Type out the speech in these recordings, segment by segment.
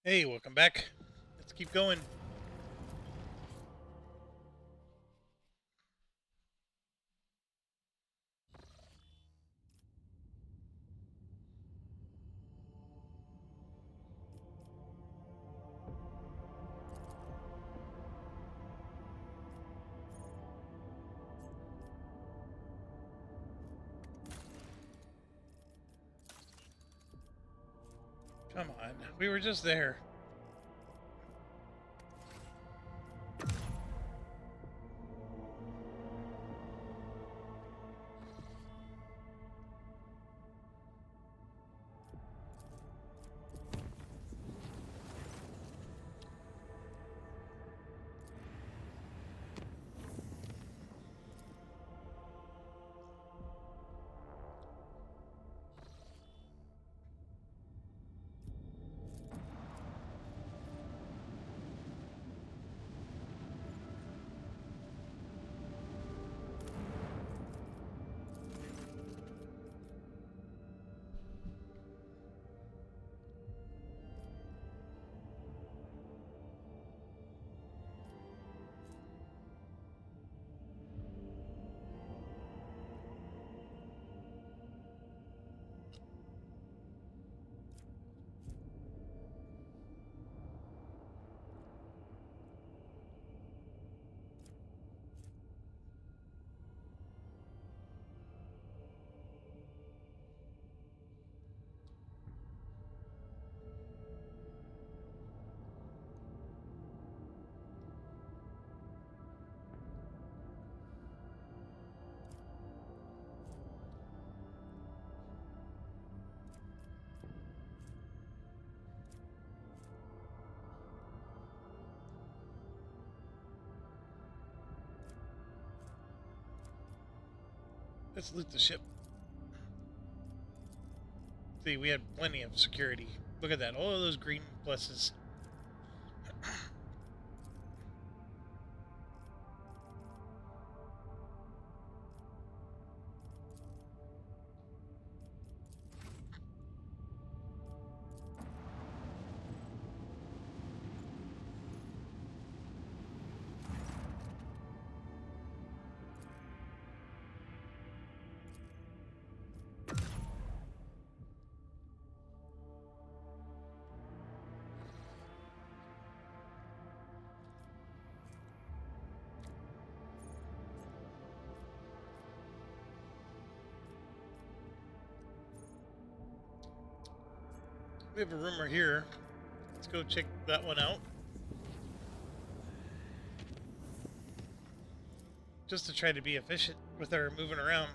Hey, welcome back. Let's keep going. Come on, we were just there. Let's loot the ship. See, we had plenty of security. Look at that. All of those green pluses. We have a rumor here. Let's go check that one out. Just to try to be efficient with our moving around.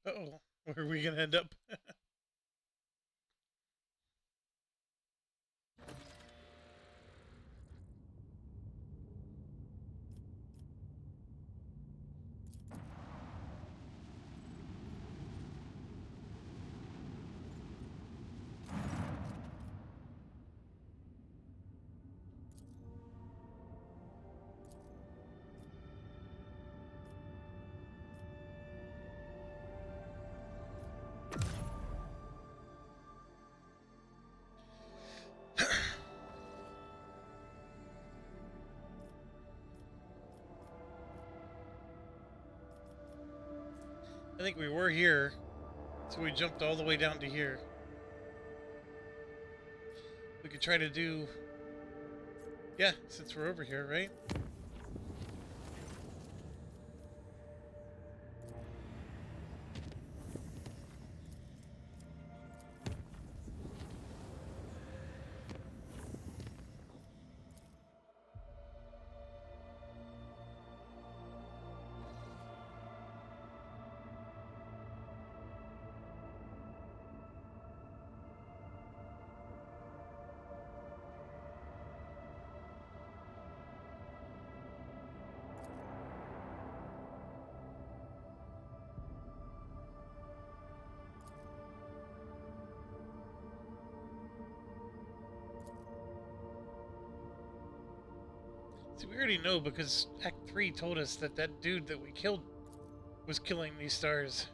Uh-oh. Where are we going to end up? I think we were here. So we jumped all the way down to here. We could try to do... Yeah, since we're over here, right? See, we already know because Act 3 told us that that dude that we killed was killing these stars.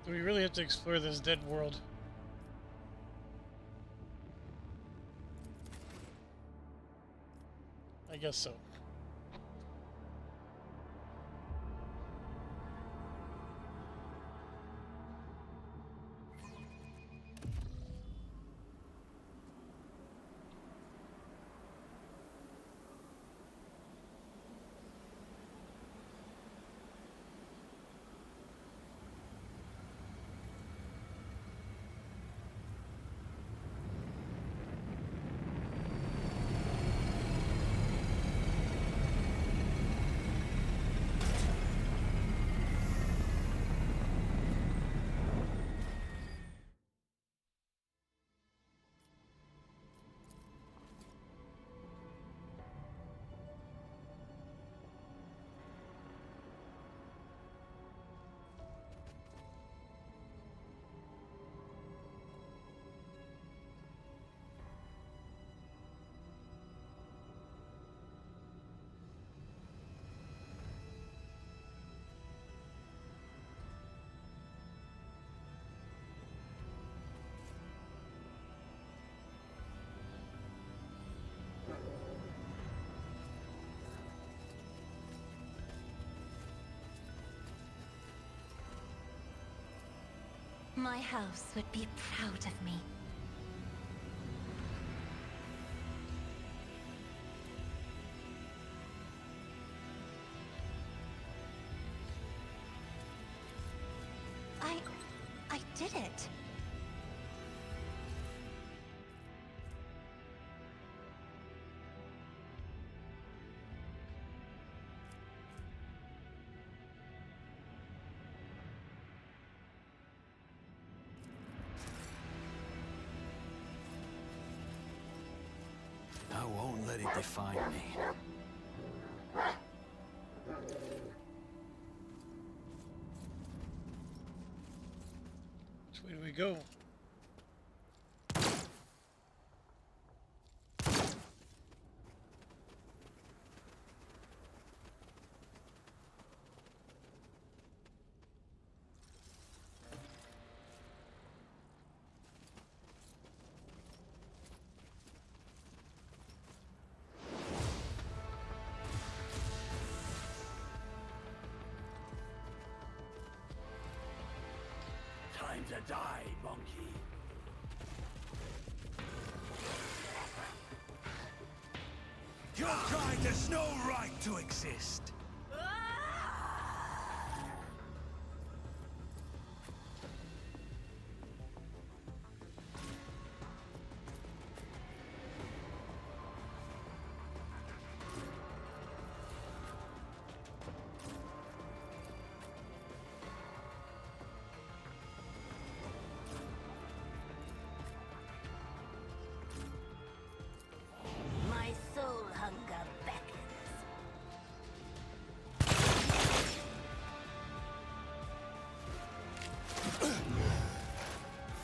Do we really have to explore this dead world? I guess so. My house would be proud of me. I did it. I won't let it define me. Which way do we go? Time to die, monkey. Your kind has no right to exist. My soul hunger beckons.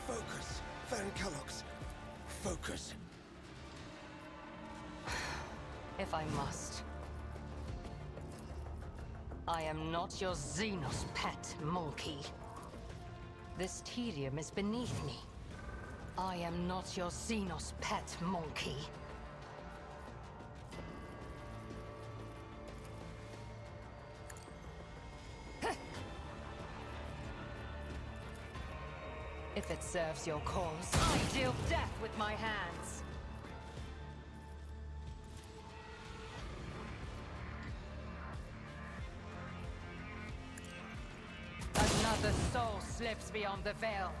Focus, Van Kellogg's. Focus. If I must. I am not your Xenos pet, monkey. This tedium is beneath me. I am not your Xenos pet monkey. If it serves your cause, I deal death with my hands. Another soul slips beyond the veil.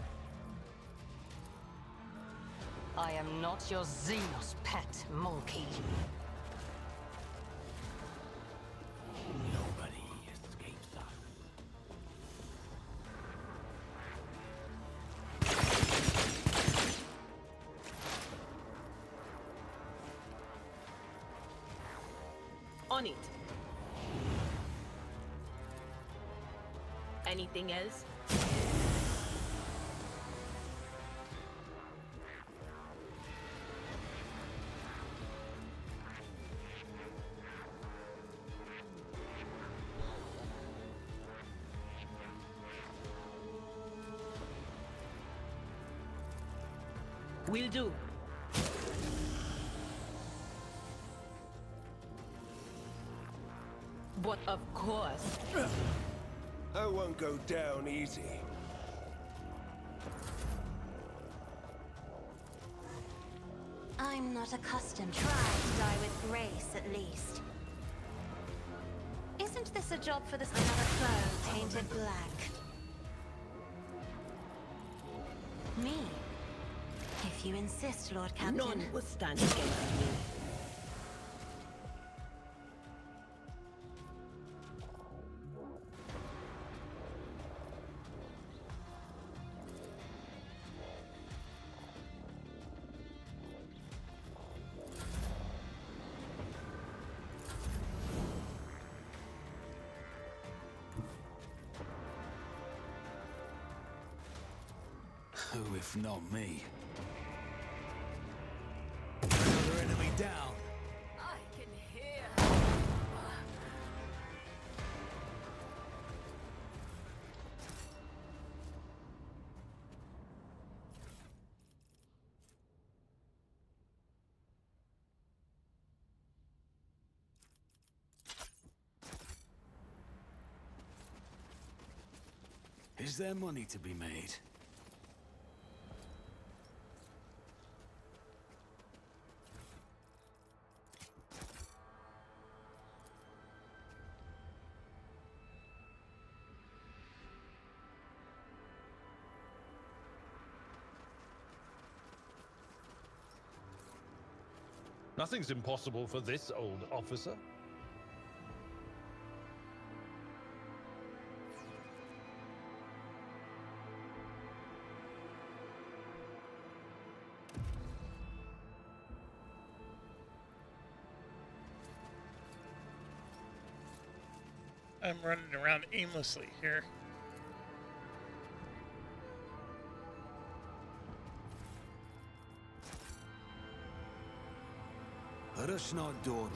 I am not your Xenos pet monkey. Nobody escapes us. On it. Anything else? Will do. But of course. I won't go down easy. I'm not accustomed. Try to die with grace, at least. Isn't this a job for this another foe painted black? Me? If you insist, Lord Captain. None will stand against me. Who if not me? Another enemy down. I can hear. Is there money to be made? Nothing's impossible for this old officer. I'm running around aimlessly here. Let us not dawdle.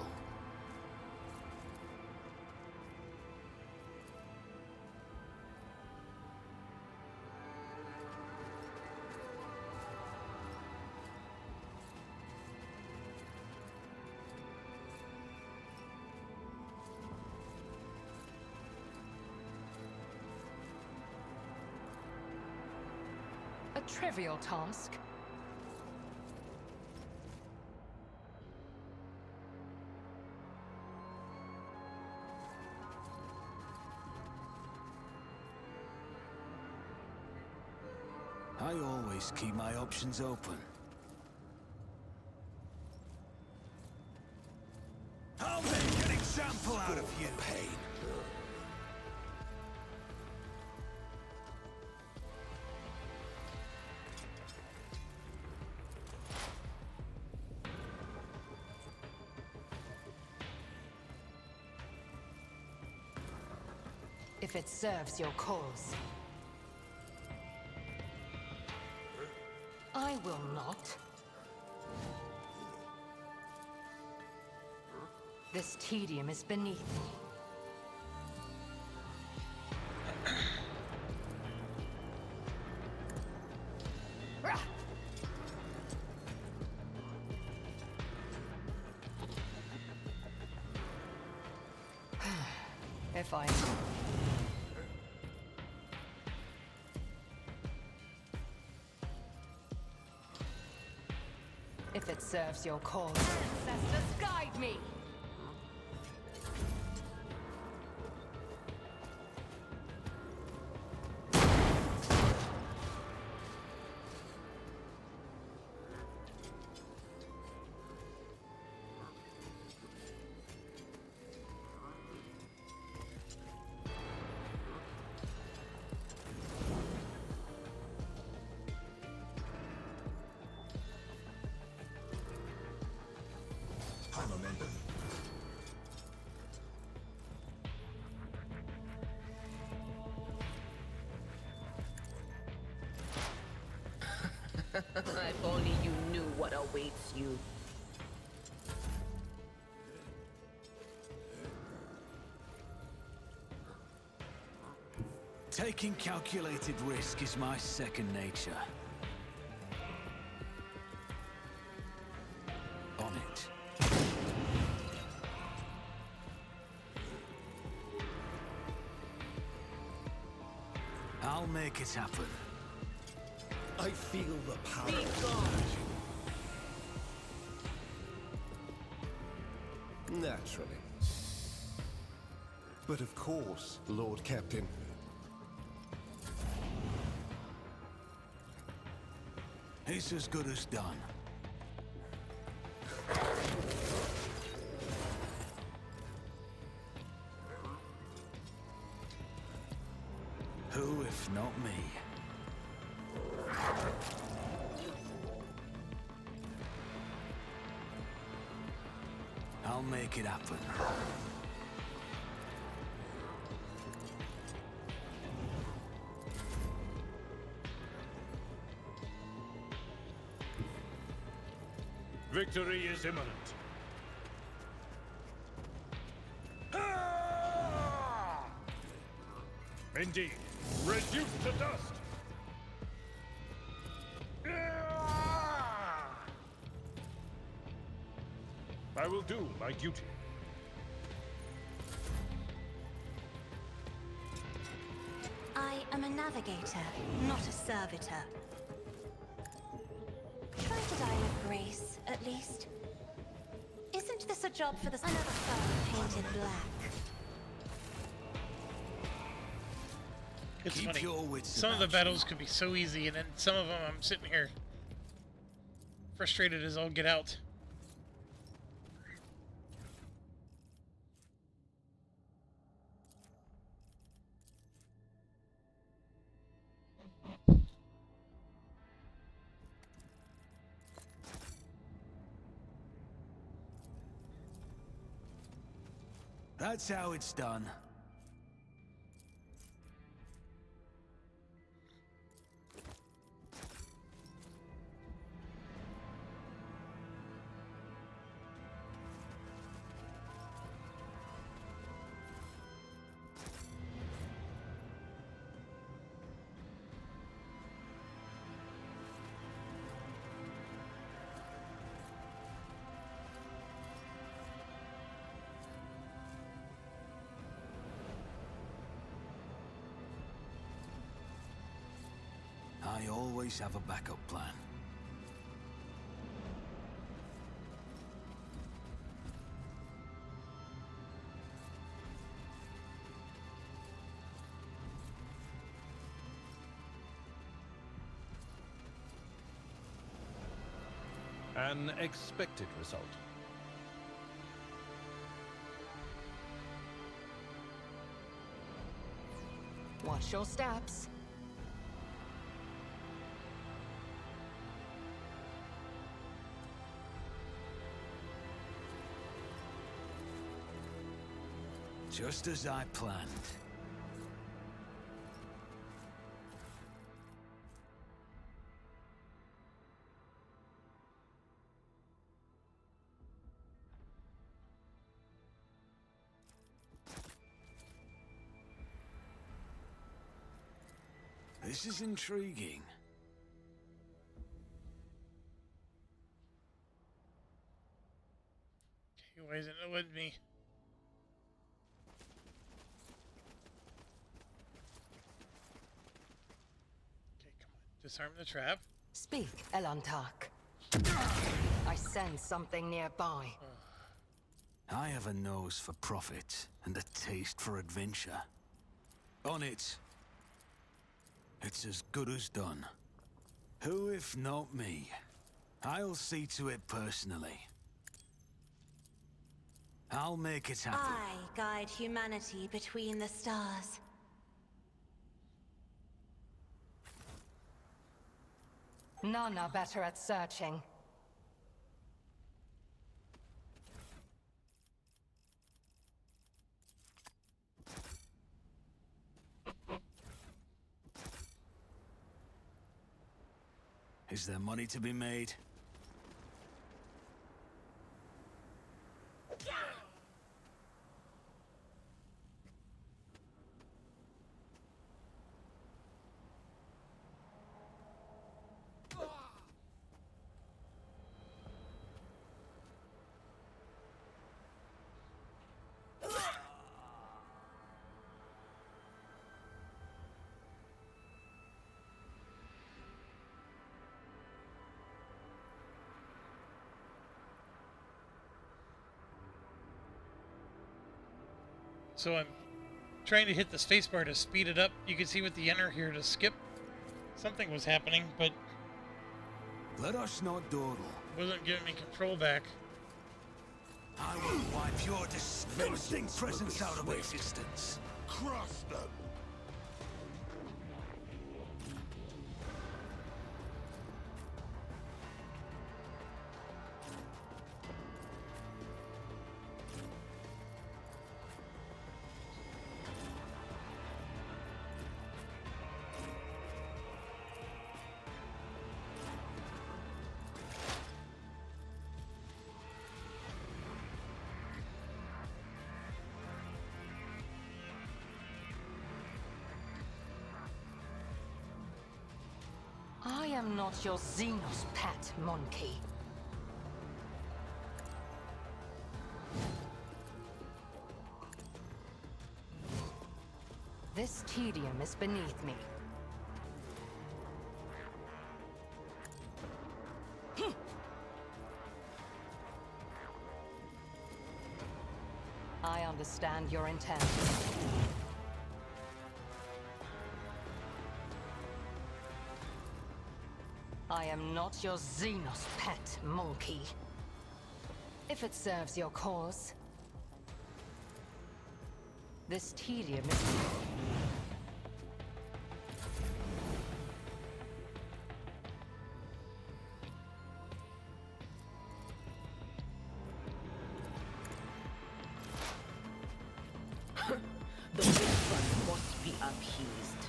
A trivial task. I always keep my options open. I'll make an example out of you! Pain. If it serves your cause. I will not. This tedium is beneath me. If I... If it serves your cause. Ancestors, guide me! If only you knew what awaits you. Taking calculated risk is my second nature. On it. I'll make it happen. I feel the power. Be gone! Naturally. But of course, Lord Captain. It's as good as done. Who, if not me? I'll make it happen. Victory is imminent. Indeed. Reduced to dust. I will do my duty. I am a navigator, not a servitor. Try to die with grace, at least. Isn't this a job for the... I never saw it painted black. It's Keep funny. your wits Some of the about battles could be so easy, and then some of them I'm sitting here frustrated as all get out. That's how it's done. I always have a backup plan. An expected result. Watch your steps. Just as I planned. This is intriguing. Why isn't it with me? Disarm the trap. Speak, Elantark. I sense something nearby. I have a nose for profit and a taste for adventure. On it. It's as good as done. Who if not me? I'll see to it personally. I'll make it happen. I guide humanity between the stars. None are better at searching. Is there money to be made? So I'm trying to hit the spacebar to speed it up. You can see with the enter here to skip. Something was happening, but Let us not dawdle. wasn't giving me control back. I will wipe your disgusting presence out of existence. Crush them! I am not your Xenos pet, monkey. This tedium is beneath me. I understand your intent. I am not your Xenos pet, monkey. If it serves your cause. This tedium is... The whisper must be appeased.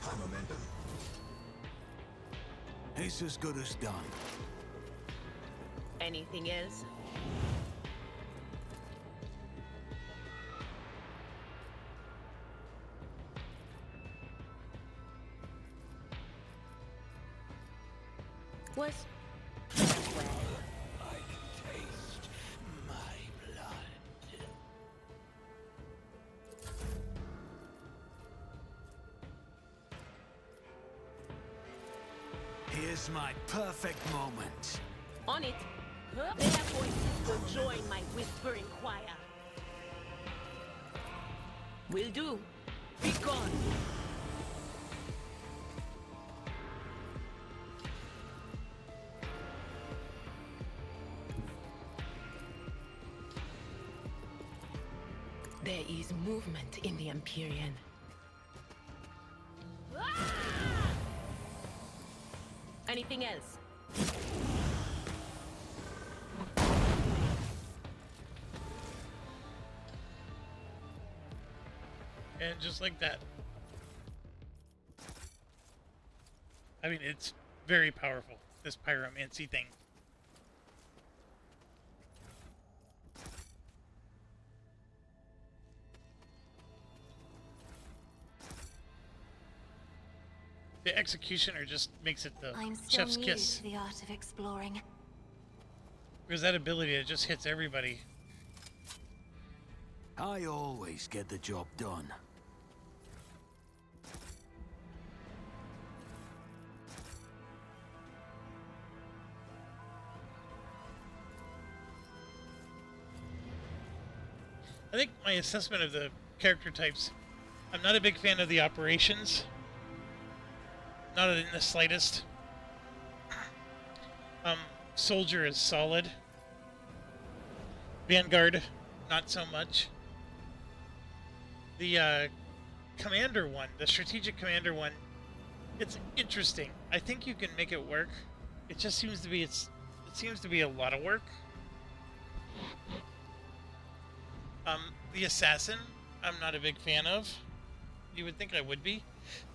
High momentum. It's as good as done. Anything else? Was well. I can taste my blood. Here's my perfect moment. On it. Their voices will join my whispering choir. Will do. Be gone. There is movement in the Empyrean. Anything else? And just like that. I mean, it's very powerful, this pyromancy thing. The executioner just makes it the I'm still chef's new kiss. to the art of exploring. Because that ability, it just hits everybody. I always get the job done. I think my assessment of the character types, I'm not a big fan of the operations. Not in the slightest. Soldier is solid. Vanguard, not so much. The commander one, the strategic commander one, it's interesting. I think you can make it work. It just seems to be it seems to be a lot of work. The assassin, I'm not a big fan of. You would think I would be,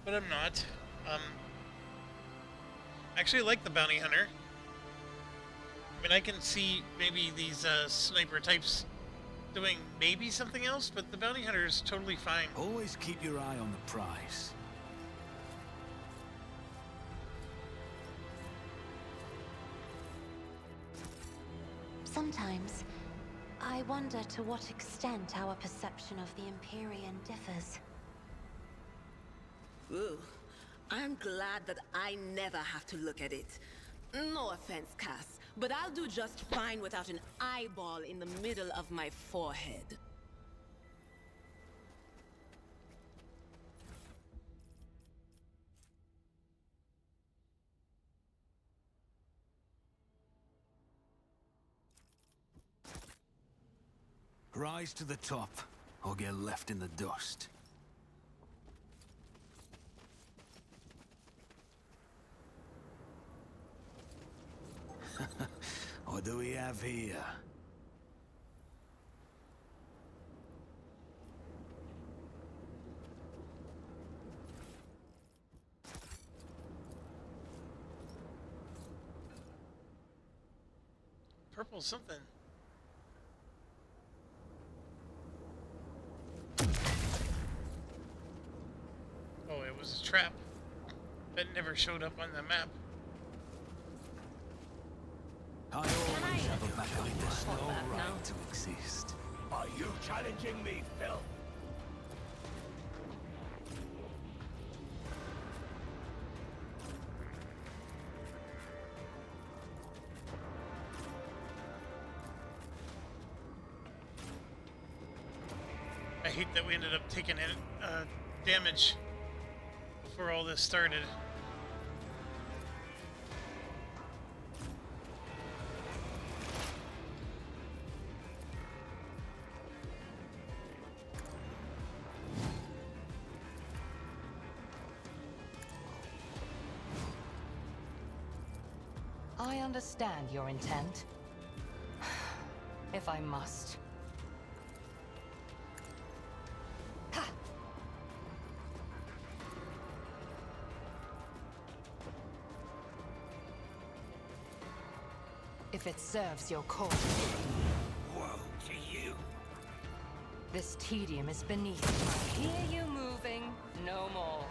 but I'm not. I actually like the bounty hunter. I mean, I can see maybe these sniper types doing maybe something else, but the bounty hunter is totally fine. Always keep your eye on the prize. Sometimes, I wonder to what extent our perception of the Empyrean differs. Ooh, I'm glad that I never have to look at it. No offense, Cass, but I'll do just fine without an eyeball in the middle of my forehead. Rise to the top, or get left in the dust. What do we have here? Purple something. Oh, it was a trap. That never showed up on the map. I always have a backup. There's no right to exist. Are you challenging me, Phil? I hate that we ended up taking damage before all this started. I understand your intent. If I must. Ha! If it serves your cause. Woe to you. This tedium is beneath me. I hear you moving. No more.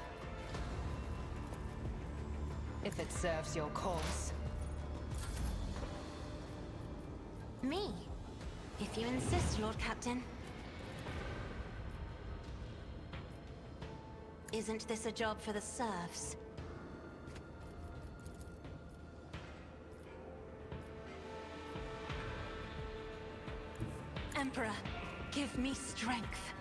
If it serves your cause. Me? If you insist, Lord Captain. Isn't this a job for the serfs? Emperor, give me strength.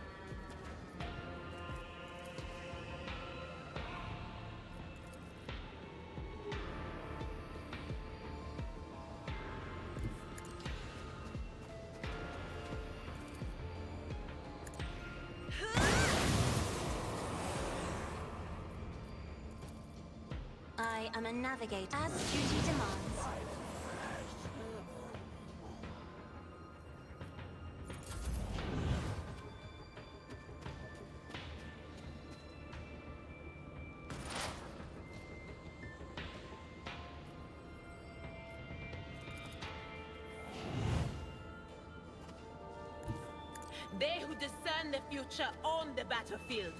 I am a navigator, as duty demands. They who discern the future own the battlefield.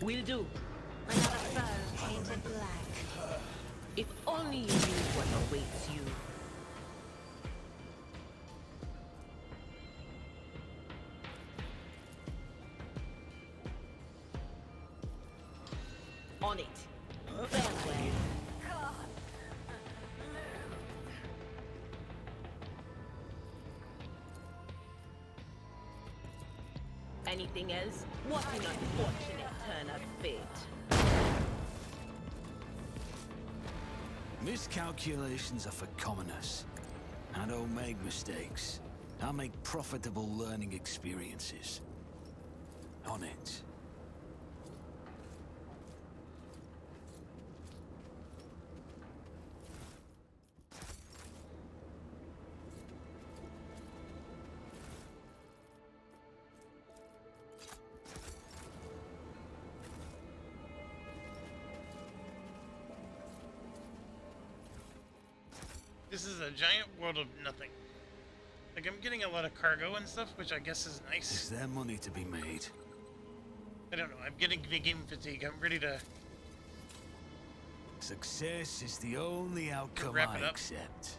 Will do. Another foe painted black. If only you knew what awaits you. On it. Farewell. Anything else? What an unfortunate turn of fate. Miscalculations are for commoners. I don't make mistakes. I make profitable learning experiences. On it. This is a giant world of nothing. Like, I'm getting a lot of cargo and stuff, which I guess is nice. Is there money to be made? I don't know, I'm getting game fatigue. I'm ready to Success is the only outcome wrap I it up. accept.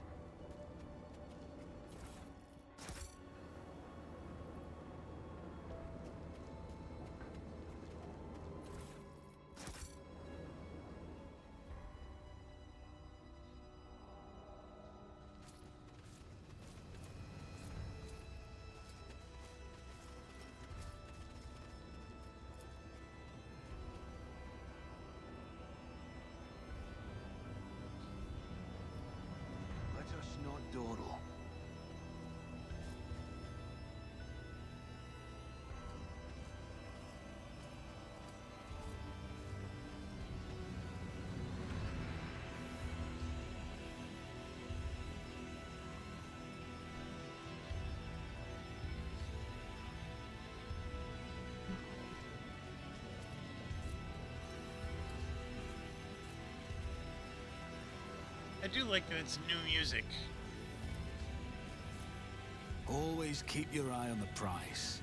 Let us not dawdle. I do like that it's new music. Always keep your eye on the prize.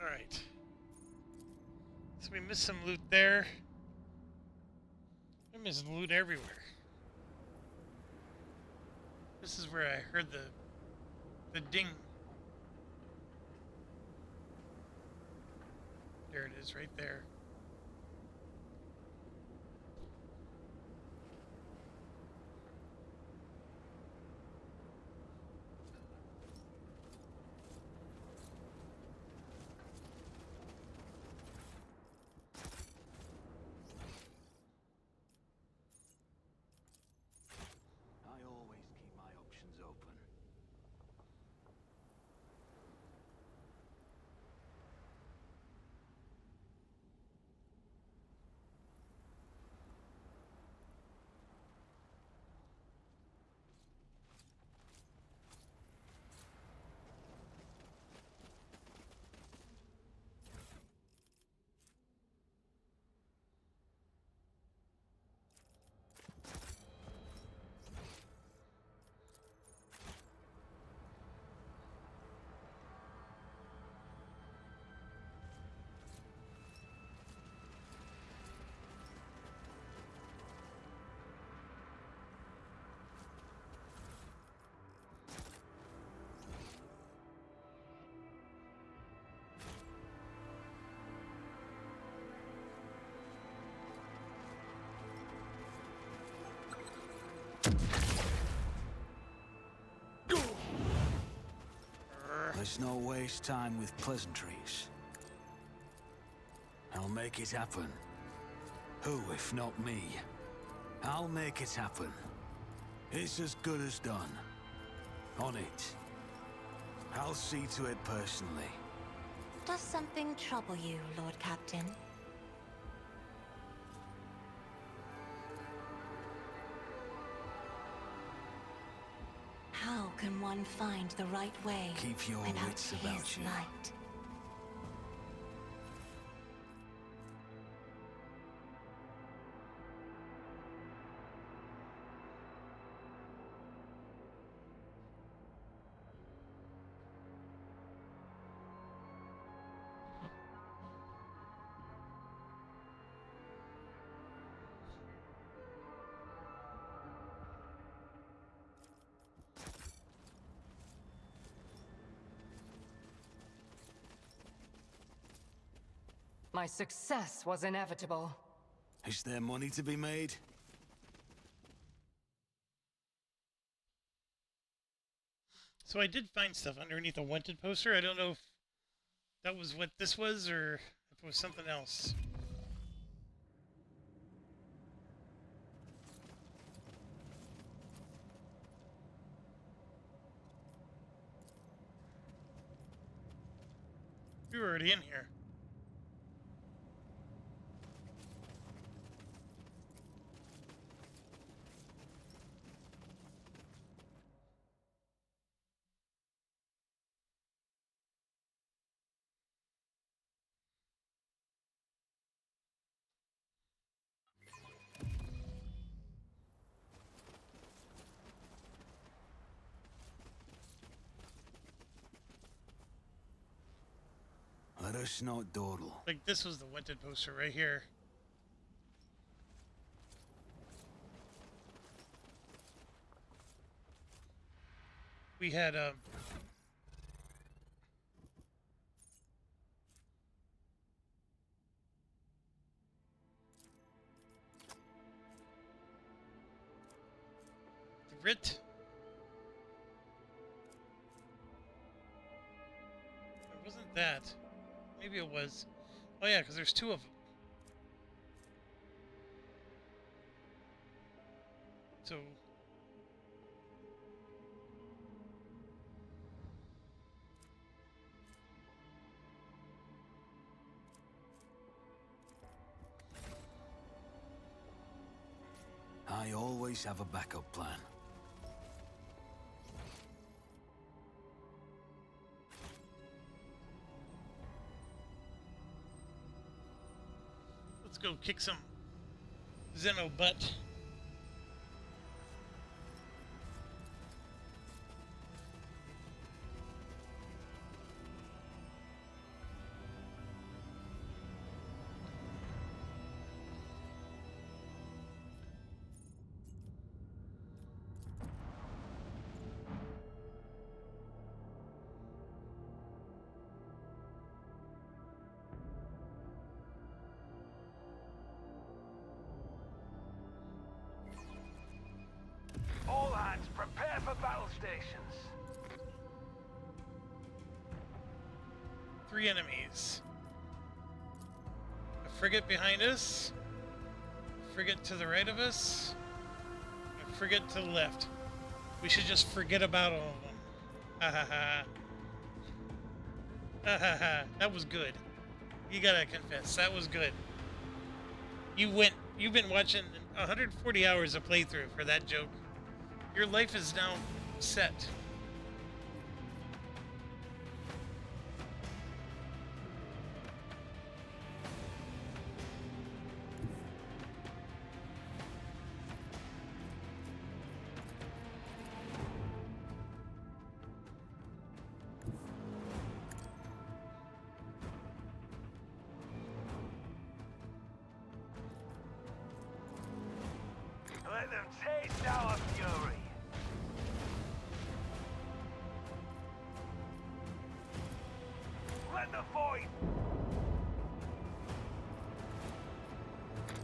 Alright. So we missed some loot there. We missed loot everywhere. This is where I heard the ding. There it is, right there. I always keep my options open. Let's not waste time with pleasantries. I'll make it happen. Who, if not me? I'll make it happen. It's as good as done. On it. I'll see to it personally. Does something trouble you, Lord Captain? How can one find the right way Keep your without wits his about you. light? My success was inevitable. Is there money to be made? So I did find stuff underneath a wanted poster. I don't know if that was what this was or if it was something else. We were already in here. Let us not dawdle. Like, this was the wanted poster right here. We had, the writ. It wasn't that. Maybe it was. Oh yeah, because there's two of them. So... I always have a backup plan. Let's go kick some Zeno butt. All hands, prepare for battle stations. 3 enemies. A frigate behind us. A frigate to the right of us. A frigate to the left. We should just forget about all of them. Ha ha ha. Ha ha ha. That was good. You gotta confess, that was good. You've been watching 140 hours of playthrough for that joke. Your life is now set. Let them taste our fury. Let the void.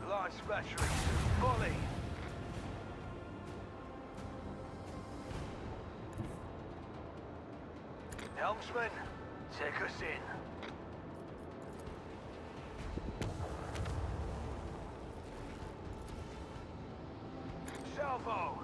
Launch battery fully. Helmsman, take us in. Salvo.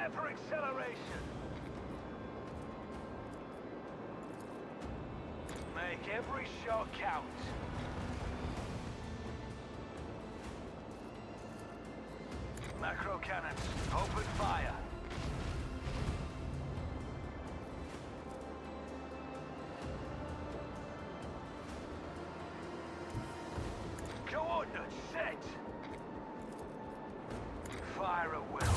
Prepare for acceleration. Make every shot count. Macro cannons, open fire. Coordinates set. Fire at will.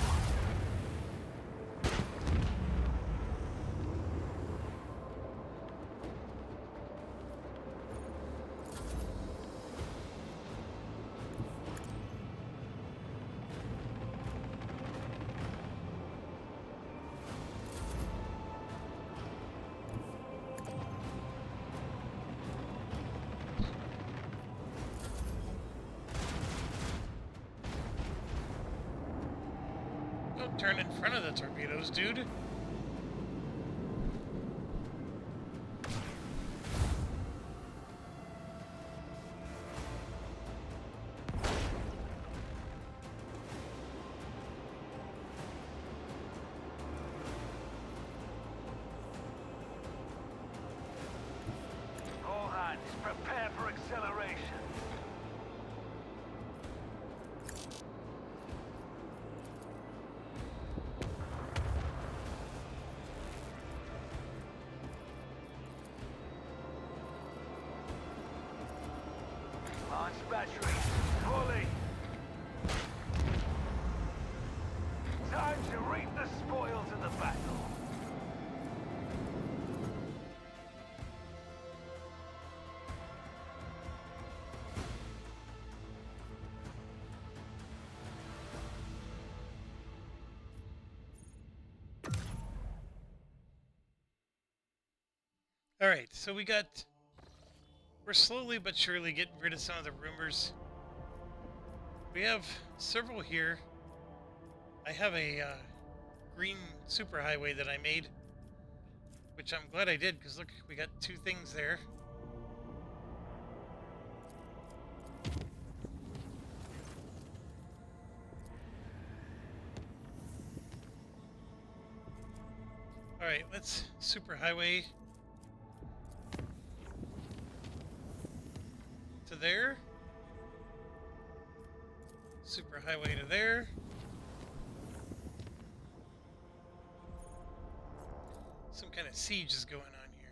Don't turn in front of the torpedoes, dude. All hands, prepare for acceleration. Launch batteries, fully. Time to reap the spoils of the battle. Alright, so we're slowly but surely getting rid of some of the rumors. We have several here. I have a green superhighway that I made, which I'm glad I did, because look, we got 2 things there. Alright, let's superhighway to there. Superhighway to there. Some kind of siege is going on here.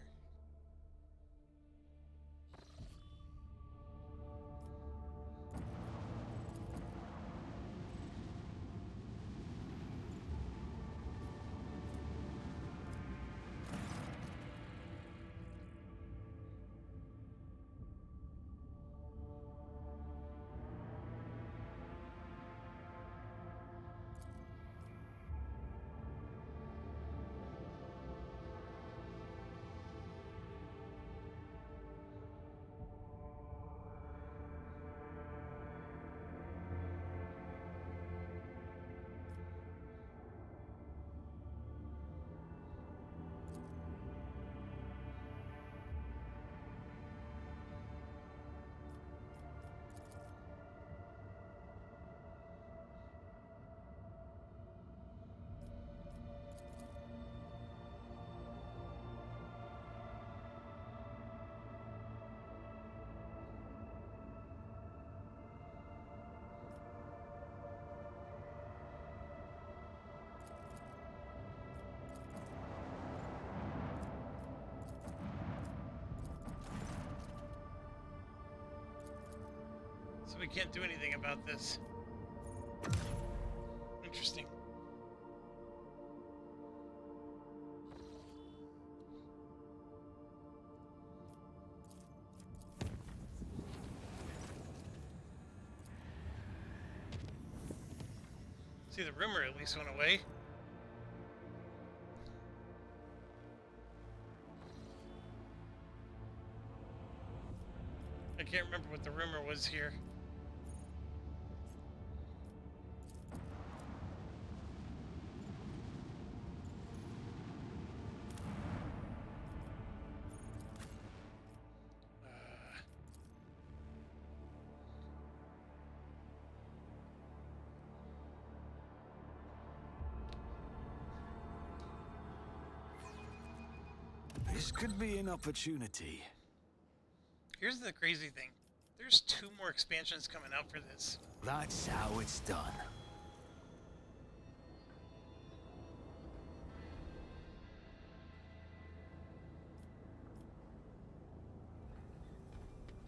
So we can't do anything about this. Interesting. See, the rumor at least went away. I can't remember what the rumor was here. This could be an opportunity. Here's the crazy thing. There's 2 more expansions coming out for this. That's how it's done.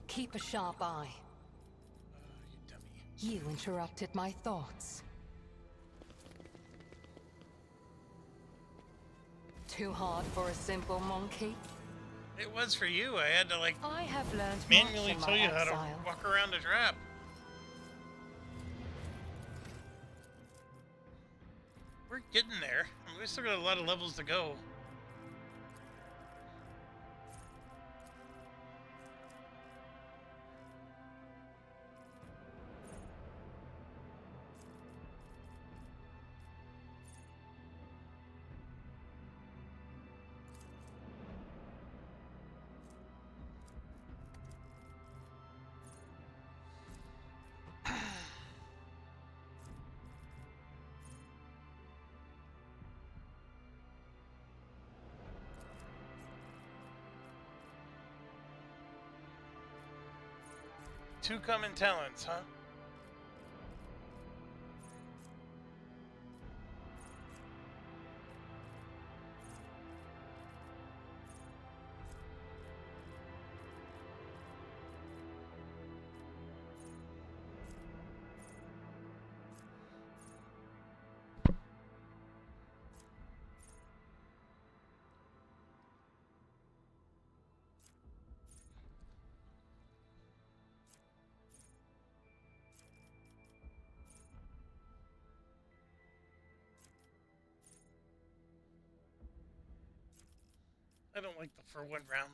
Keep a sharp eye. You dummy. You interrupted my thoughts. Too hard for a simple monkey? It was for you. I had to, like, I have learned manually much in tell my you how to exile. walk around a trap. We're getting there. I mean, we still got a lot of levels to go. Two common talents, huh? I don't like the for 1 round.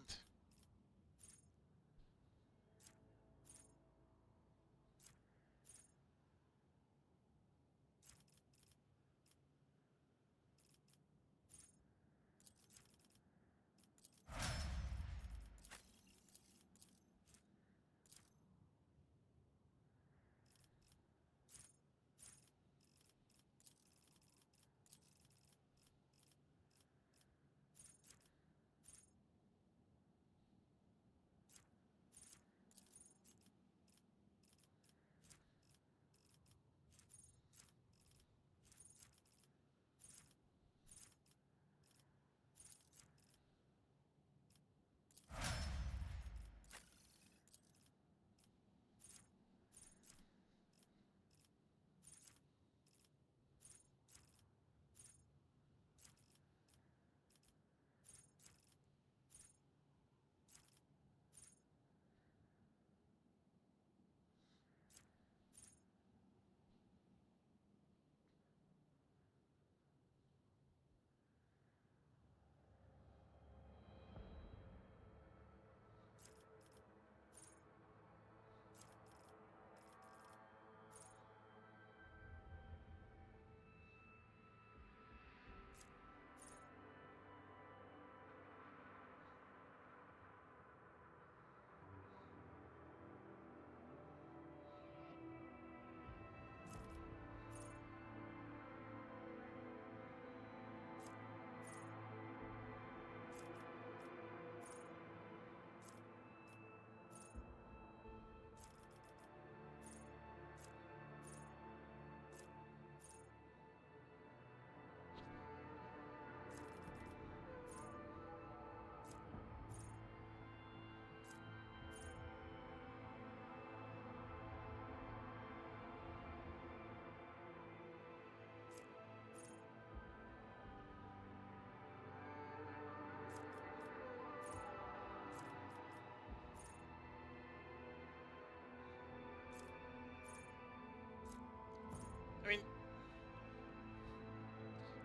I mean,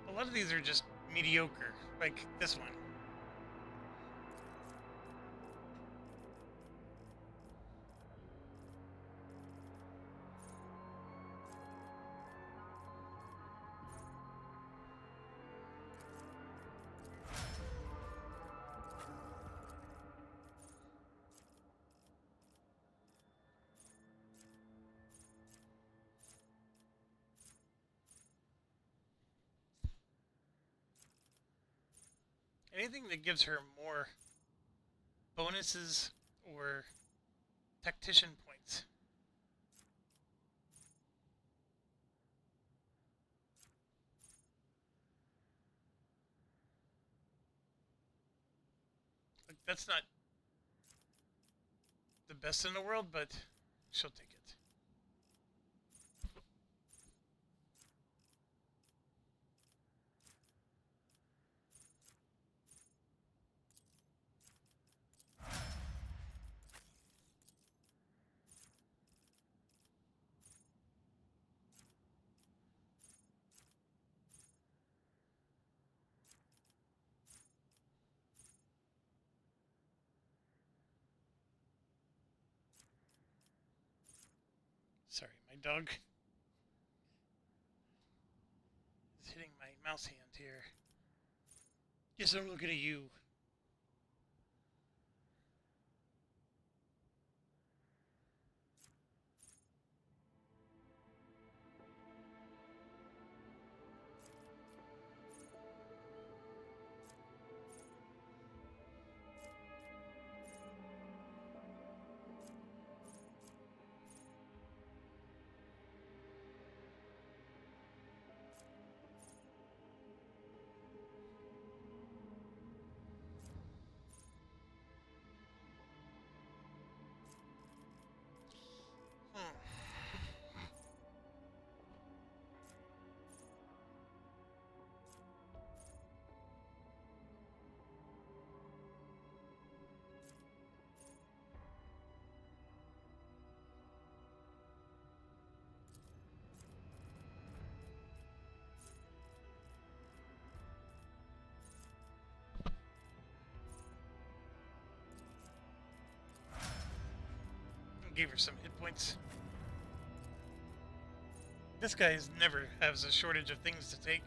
a lot of these are just mediocre, like this one. Anything that gives her more bonuses or tactician points. Like, that's not the best in the world, but she'll take it. Sorry, my dog is hitting my mouse hand here. Yes, I'm looking at you. Gave her some hit points. This guy never has a shortage of things to take.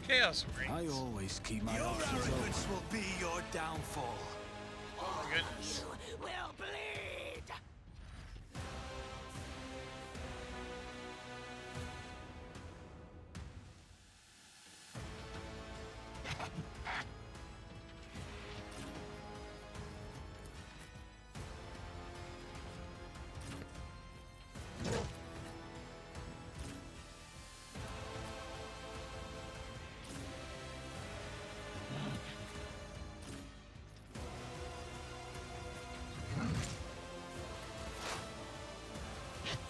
Chaos Marines. I always keep my Your options arrogance open. will be your downfall. Oh my goodness. Will bleed.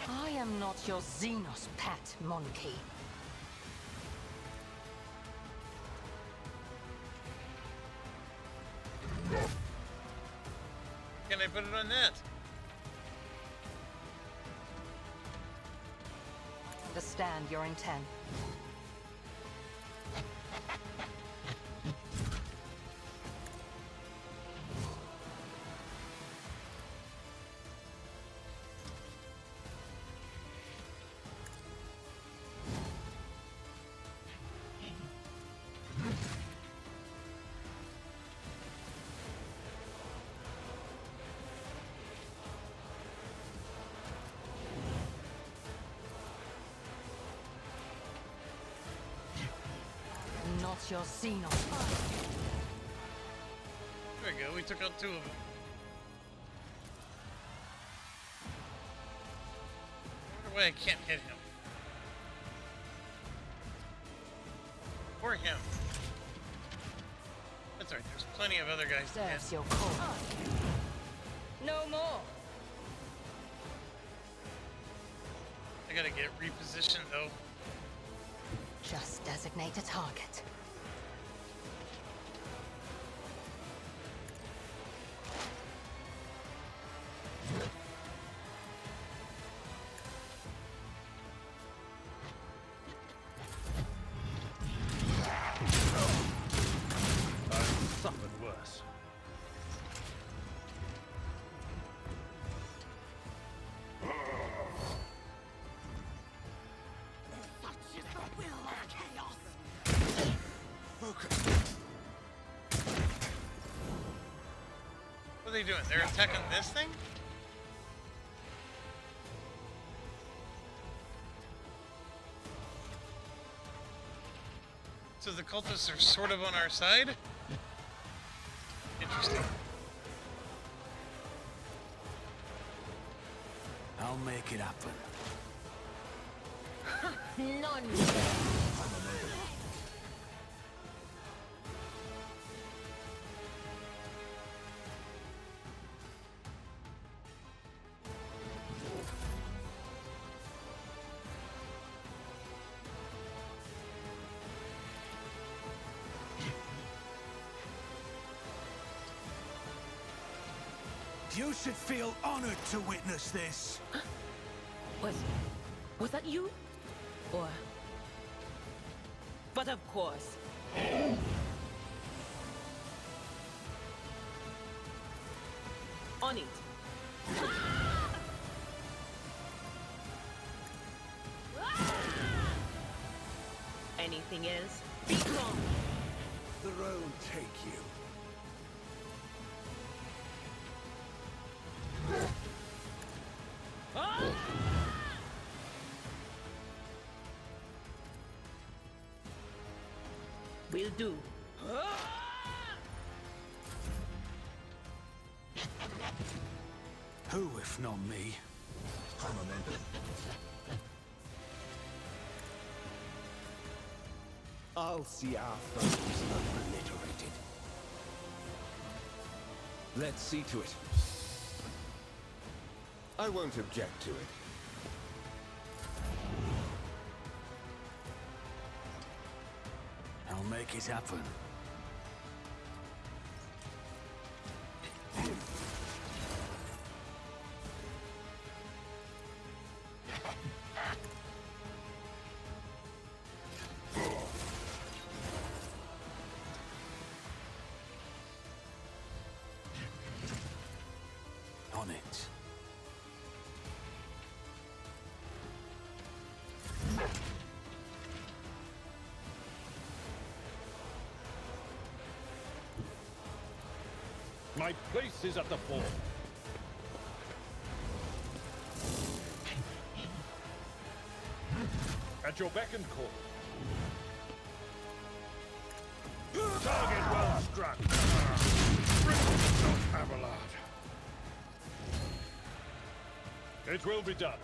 I am not your Xenos pet, monkey. Can I put it on that? Understand your intent. Not your Xenos. There we go, we took out two of them. I wonder why I can't hit him. Or him. That's right, there's plenty of other guys to hit. Serves your cause. No more. I gotta get repositioned though. Just designate a target. they doing? They're attacking this thing? So the cultists are sort of on our side? Interesting. I'll make it happen. None. You should feel honored to witness this. Was that you? Or... But of course. On it. Anything else? Be gone! The road take you. Will do. Who, if not me? I'll see our foes obliterated. Let's see to it. I won't object to it. I'll make it happen. On it. My place is at the fort. At your beck and call. Target well struck. Not Abelard. It will be done.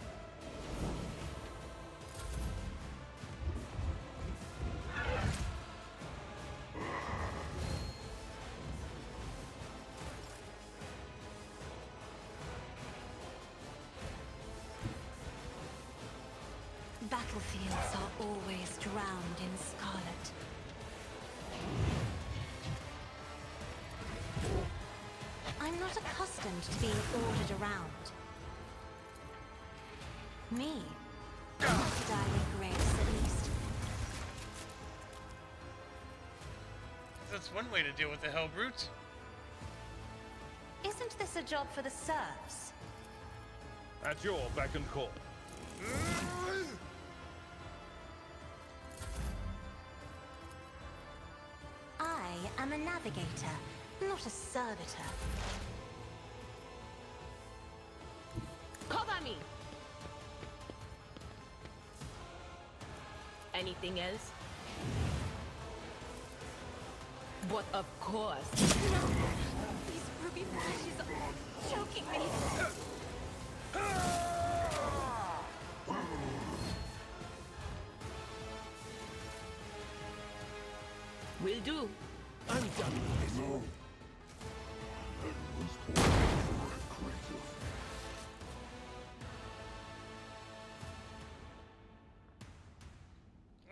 Battlefields are always drowned in scarlet. I'm not accustomed to being ordered around. Me? Not to die with grace, at least. That's one way to deal with the hell brutes. Isn't this a job for the serfs? At your beck and call. I am a navigator, not a servitor. Cover me! Anything else? But of course. No! These ruby flashes are choking me! Will do. I'm done with this. No.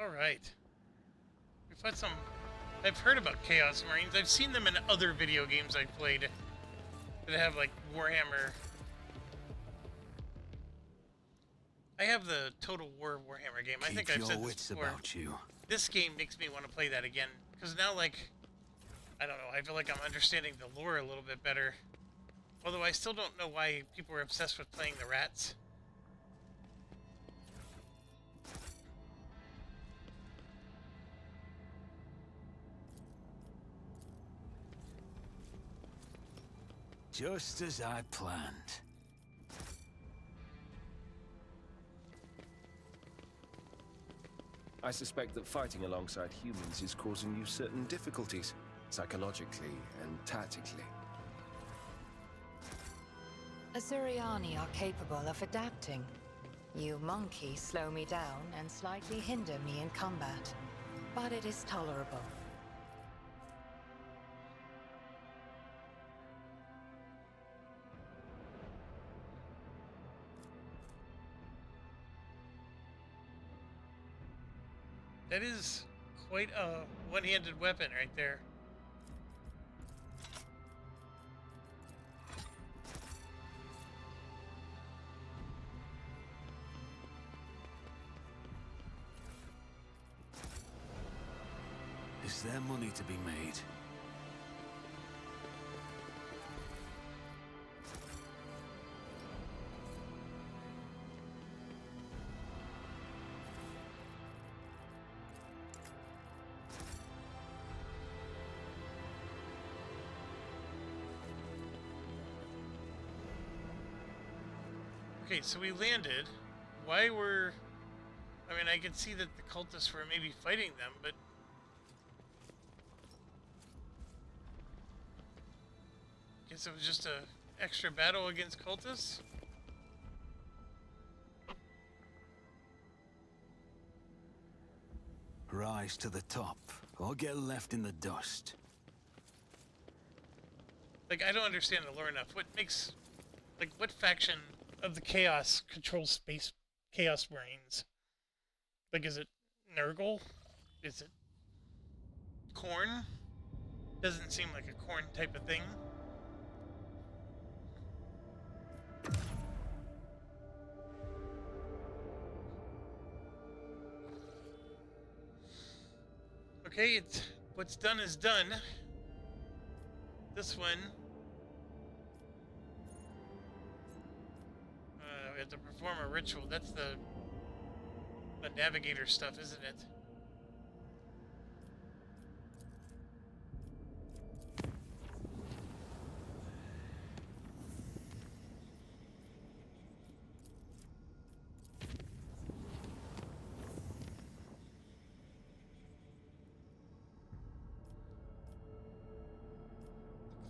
All right. We've had some... I've heard about Chaos Marines. I've seen them in other video games I've played that have, like, Warhammer. I have the Total War Warhammer game. I think I've said this before. About you. This game makes me want to play that again. Because now, like, I don't know, I feel like I'm understanding the lore a little bit better. Although I still don't know why people are obsessed with playing the rats. Just as I planned. I suspect that fighting alongside humans is causing you certain difficulties, psychologically and tactically. Azuriani are capable of adapting. You monkeys slow me down and slightly hinder me in combat, but it is tolerable. That is quite a one-handed weapon right there. Is there money to be made? Okay, so we landed. Why were... I mean, I could see that the cultists were maybe fighting them, but... Guess it was just a extra battle against cultists? Rise to the top, or get left in the dust. Like, I don't understand the lore enough. What makes... Like, what faction of the Chaos controls space Chaos Marines? Like, is it Nurgle? Is it Khorne? Doesn't seem like a Khorne type of thing. Okay, it's what's done is done. This one, we have to perform a ritual. That's the navigator stuff, isn't it?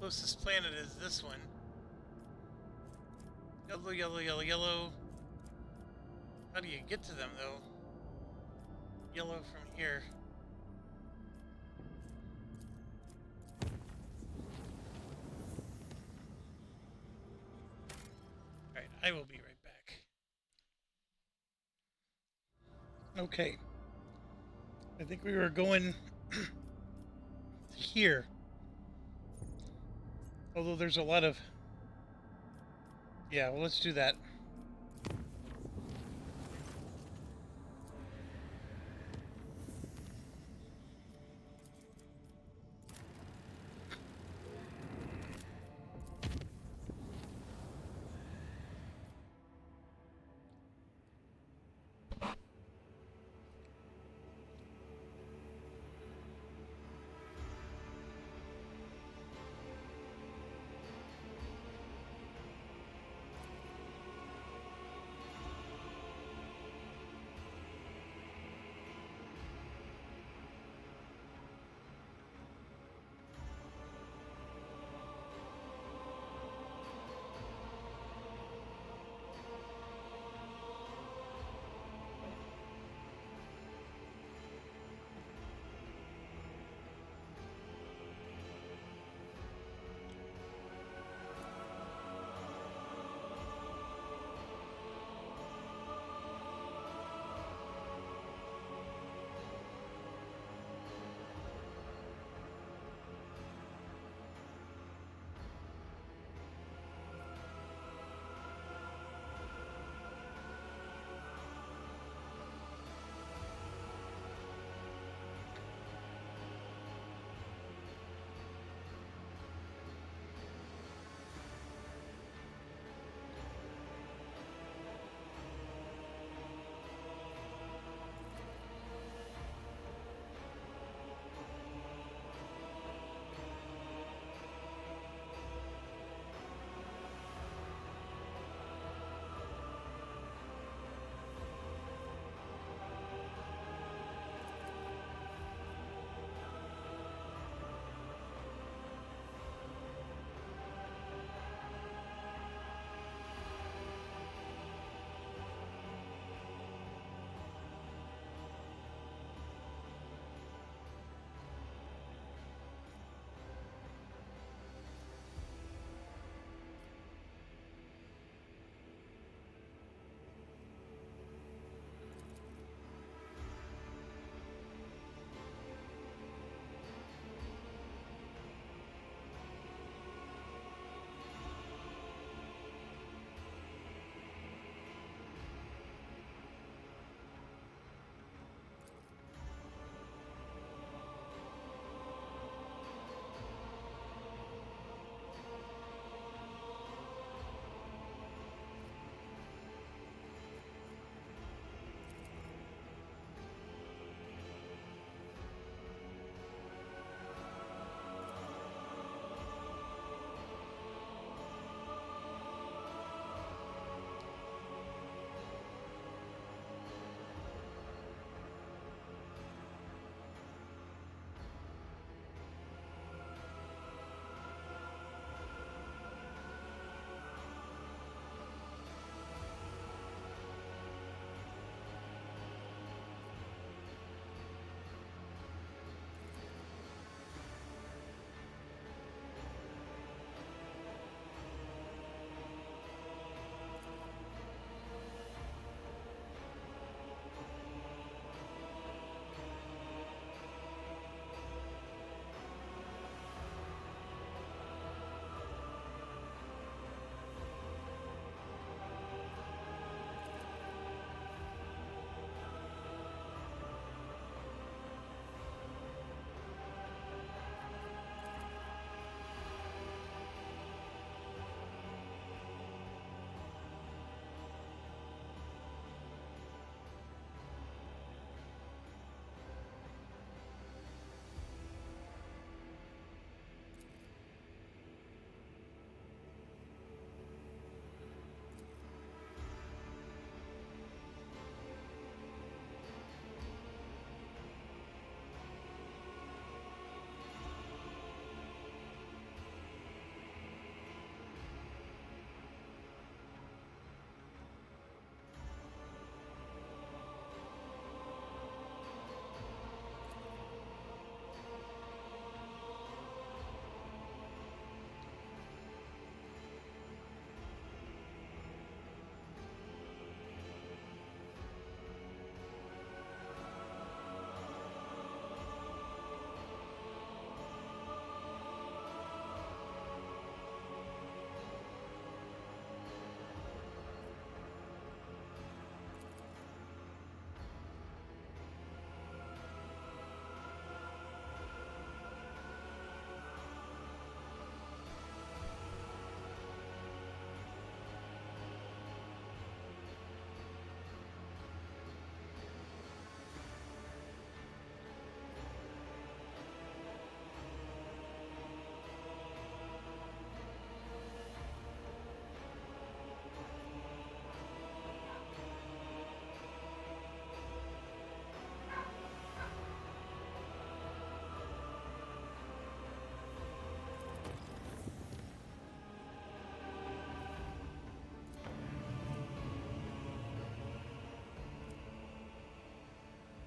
Closest planet is this one. Yellow, yellow, yellow, yellow. How do you get to them, though? Yellow from here. Alright, I will be right back. Okay. I think we were going here. Although there's a lot of... Yeah, well, let's do that.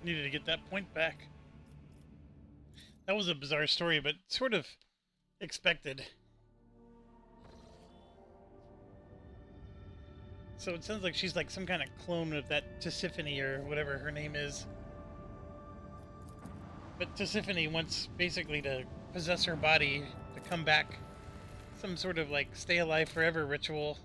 Needed to get that point back. That was a bizarre story, but sort of expected. So it sounds like she's like some kind of clone of that Tisiphone or whatever her name is. But Tisiphone wants basically to possess her body to come back. Some sort of like stay alive forever ritual.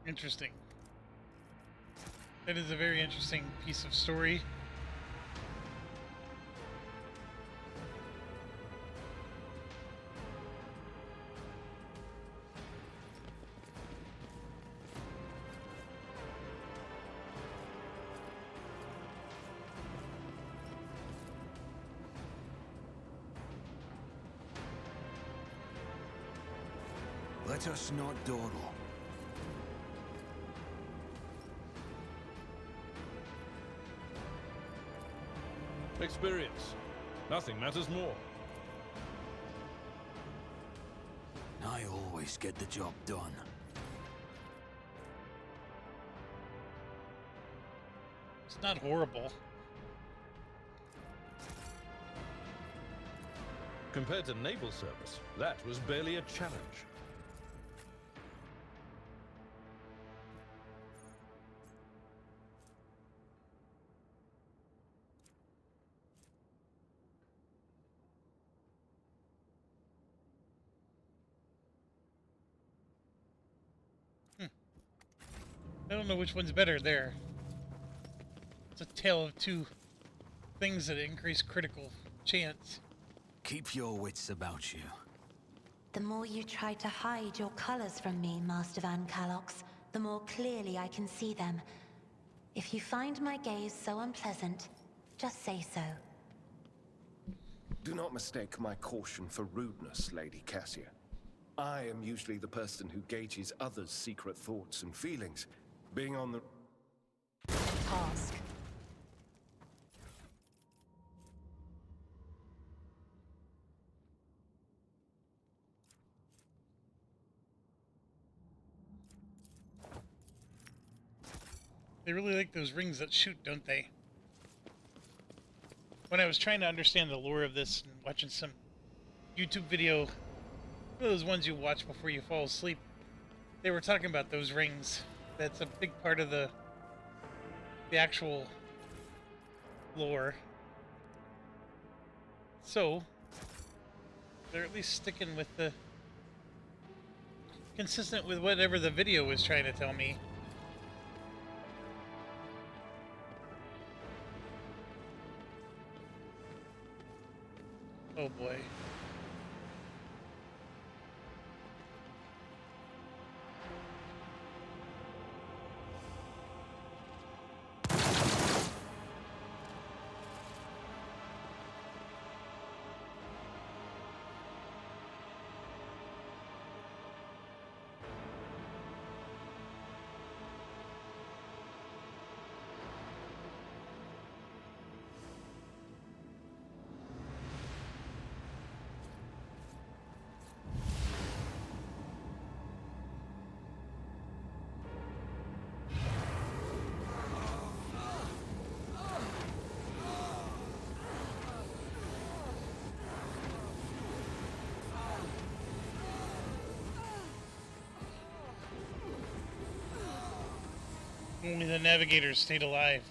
Interesting. That is a very interesting piece of story. Let us not dawdle. Experience. Nothing matters more. I always get the job done. It's not horrible. Compared to naval service, that was barely a challenge. I don't know which one's better there. It's a tale of two things that increase critical chance. Keep your wits about you. The more you try to hide your colors from me, Master Van Calox, the more clearly I can see them. If you find my gaze so unpleasant, just say so. Do not mistake my caution for rudeness, Lady Cassia. I am usually the person who gauges others' secret thoughts and feelings. Being on the... Task. They really like those rings that shoot, don't they? When I was trying to understand the lore of this and watching some YouTube video, one of those ones you watch before you fall asleep, they were talking about those rings. That's a big part of the actual lore. So, they're at least sticking with the... consistent with whatever the video was trying to tell me. Oh boy. Only the navigators stayed alive.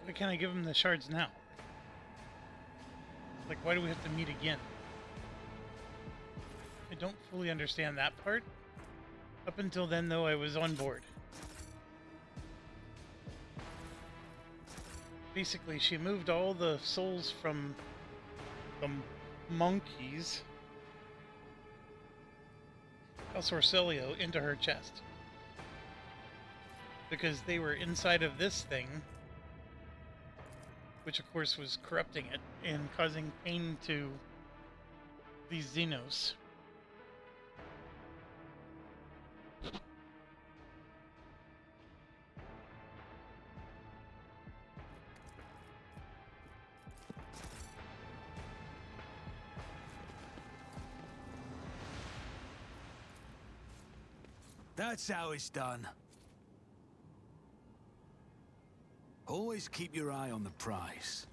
Why can't I give him the shards now? Like, why do we have to meet again? I don't fully understand that part. Up until then, though, I was on board. Basically, she moved all the souls from the monkeys, House Orcelio, into her chest. Because they were inside of this thing, which of course was corrupting it and causing pain to these Xenos. That's how it's done. Always keep your eye on the prize.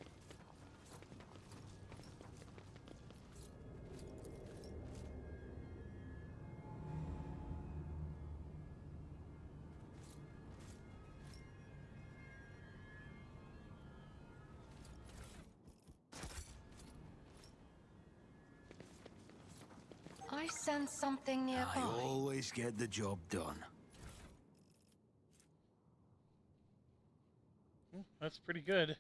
I sense something nearby. I always get the job done. That's pretty good.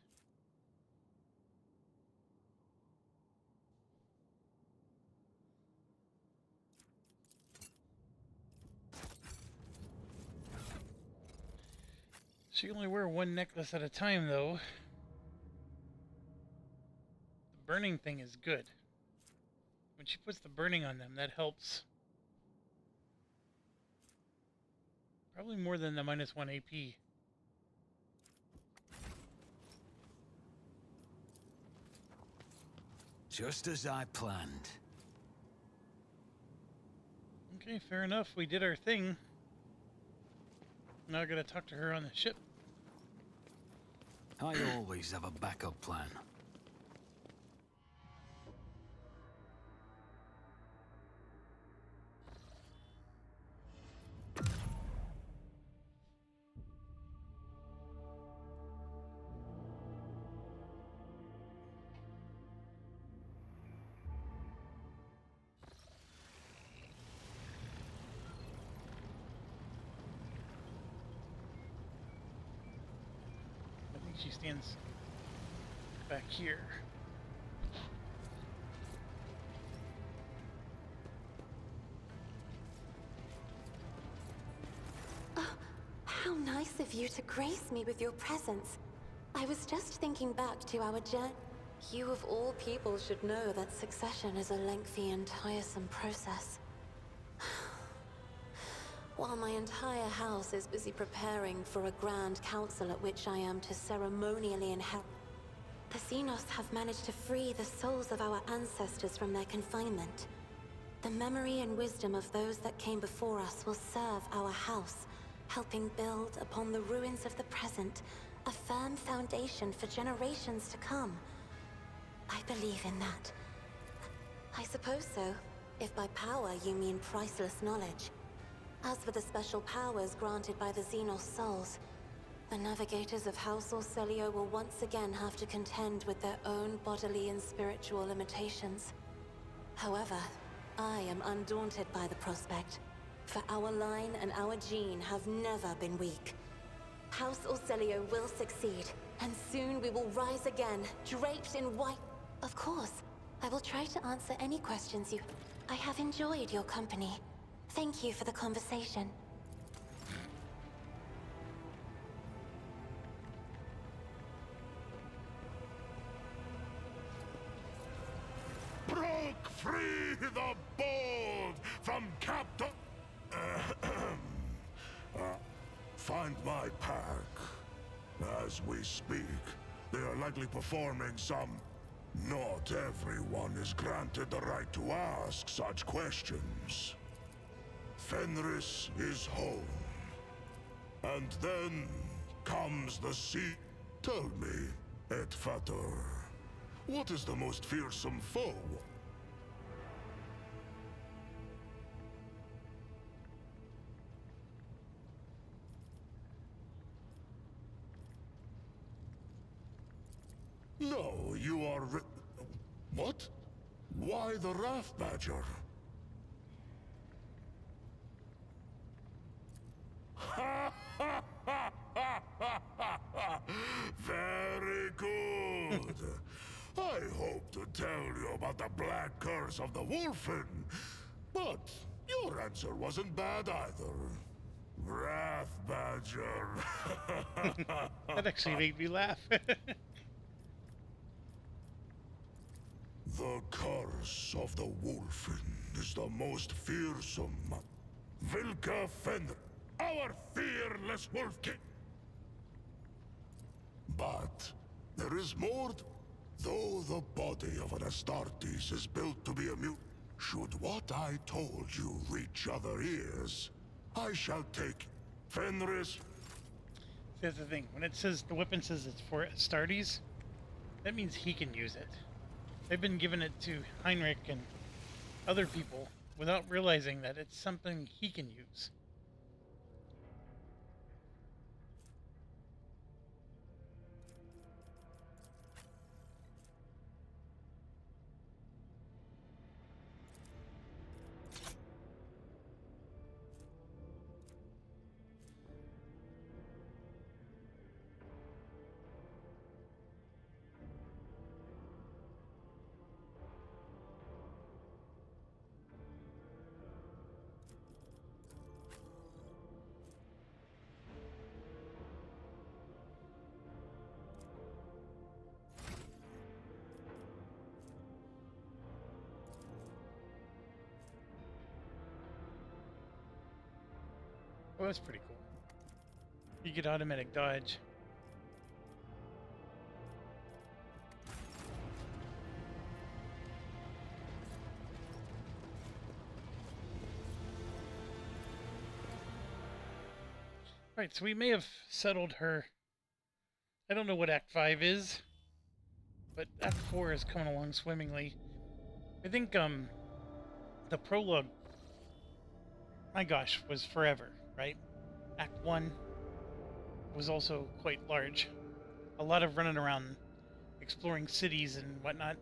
She can only wear one necklace at a time, though. The burning thing is good. When she puts the burning on them, that helps. Probably more than the -1 AP. Just as I planned. Okay, fair enough. We did our thing. Now I gotta talk to her on the ship. I always have a backup plan. I think she stands back here. How nice of you to grace me with your presence. I was just thinking back to our journey. You of all people should know that succession is a lengthy and tiresome process. While my entire house is busy preparing for a grand council at which I am to ceremonially inherit, the Xenos have managed to free the souls of our ancestors from their confinement. The memory and wisdom of those that came before us will serve our house, helping build upon the ruins of the present a firm foundation for generations to come. I believe in that. I suppose so, if by power you mean priceless knowledge. As for the special powers granted by the Xenos souls, the navigators of House Orcelio will once again have to contend with their own bodily and spiritual limitations. However, I am undaunted by the prospect, for our line and our gene have never been weak. House Orcelio will succeed, and soon we will rise again, draped in white. Of course, I will try to answer any questions you... I have enjoyed your company. Thank you for the conversation. Broke free the bold from Captain... find my pack. As we speak, they are likely performing some... Not everyone is granted the right to ask such questions. Fenris is home. And then comes the sea. Tell me, Et Fator, what is the most fearsome foe? No, you are... What? Why the Wrath Badger? Very good. I hope to tell you about the black curse of the Wolfen, but your answer wasn't bad either. Wrath Badger. That actually made me laugh. The curse of the Wolfen is the most fearsome. Vilka Fenrir, our fearless Wolf King. But there is more. Though the body of an Astartes is built to be immune, should what I told you reach other ears, I shall take Fenris. That's the thing. When it says the weapon says it's for Astartes, that means he can use it. They've been giving it to Heinrich and other people without realizing that it's something he can use. Well, that's pretty cool. You get automatic dodge. Right, so we may have settled her. I don't know what Act 5 is, but Act 4 is coming along swimmingly. I think the prologue, my gosh, was forever, right? Act 1 was also quite large. A lot of running around exploring cities and whatnot.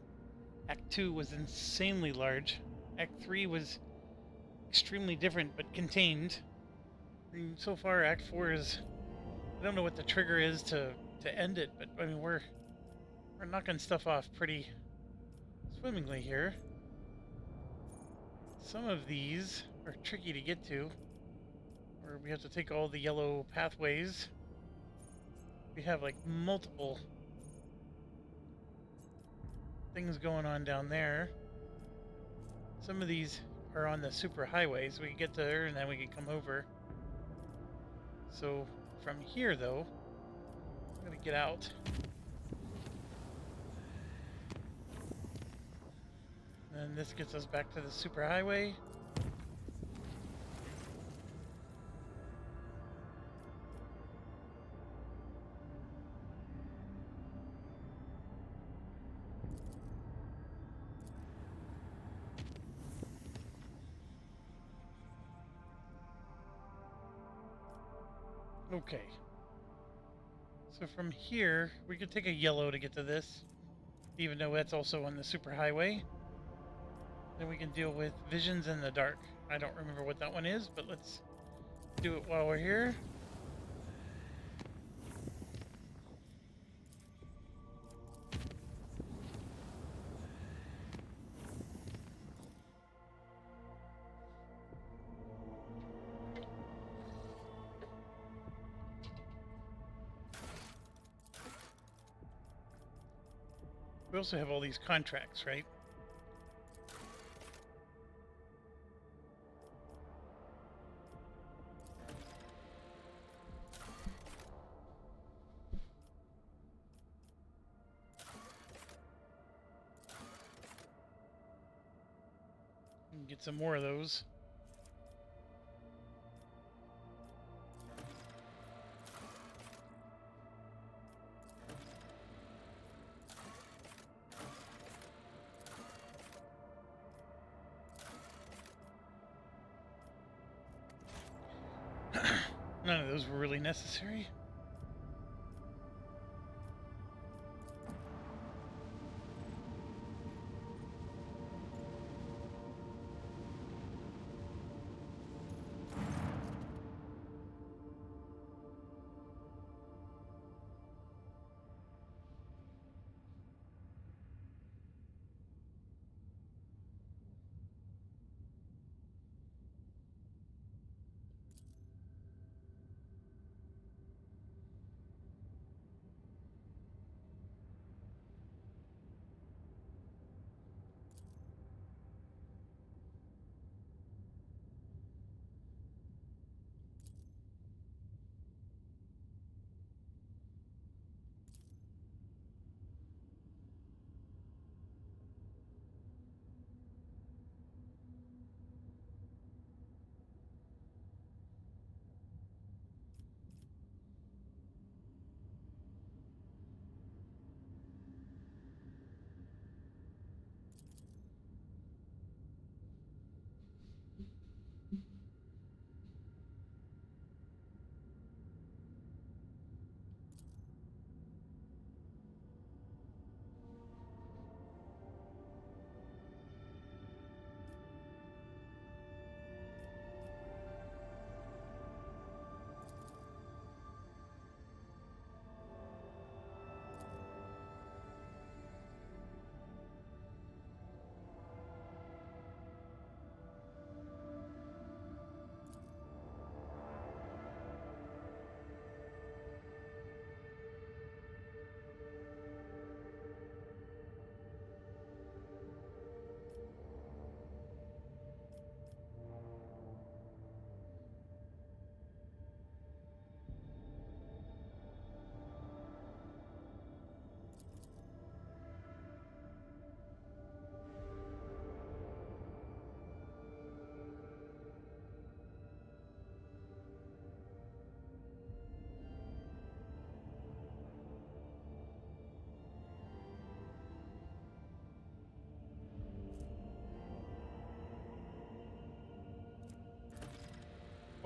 Act 2 was insanely large. Act 3 was extremely different but contained. And so far, Act 4 is... I don't know what the trigger is to end it, but I mean, we're knocking stuff off pretty swimmingly here. Some of these are tricky to get to, or we have to take all the yellow pathways. We have like multiple things going on down there. Some of these are on the super highways. We can get there and then we can come over. So from here though, I'm gonna get out. And this gets us back to the super highway. Okay. So from here, we could take a yellow to get to this, even though that's also on the superhighway. Then we can deal with visions in the dark. I don't remember what that one is, but let's do it while we're here. We also have all these contracts, right? We can get some more of those. None of those were really necessary.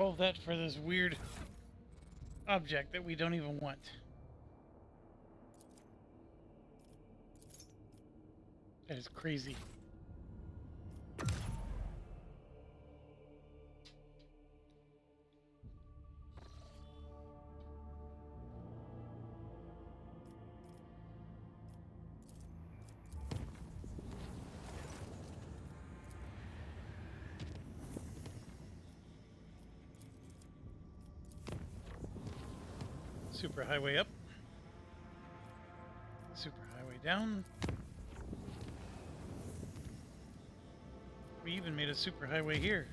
All that for this weird object that we don't even want. That is crazy. Superhighway up. Superhighway down. We even made a superhighway here.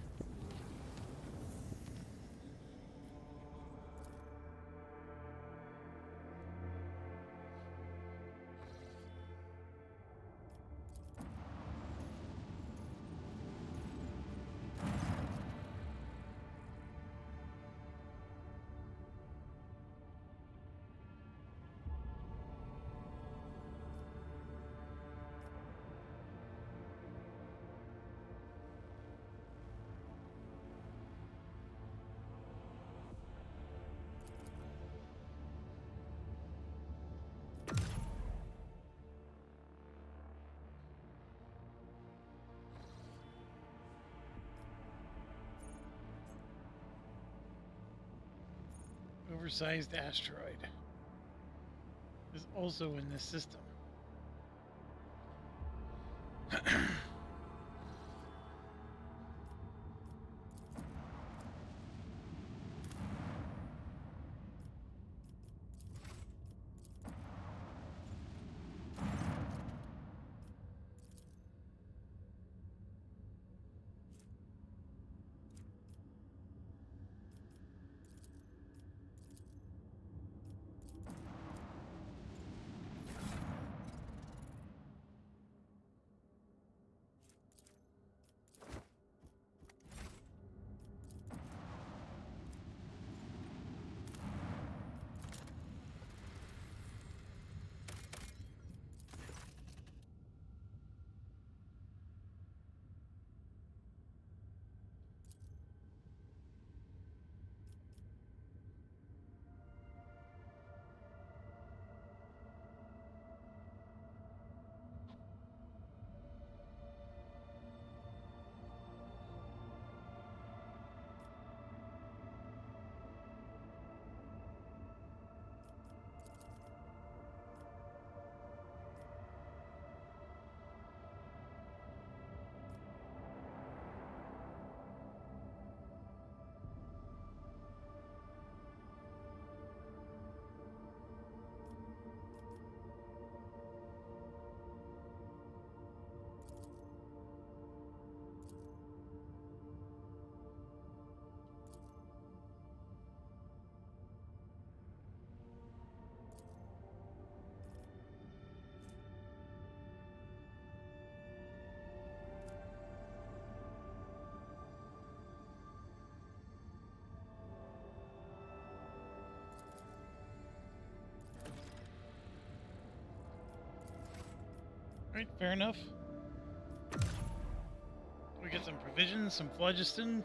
Oversized asteroid is also in this system. Alright, fair enough. We get some provisions, some phlogiston.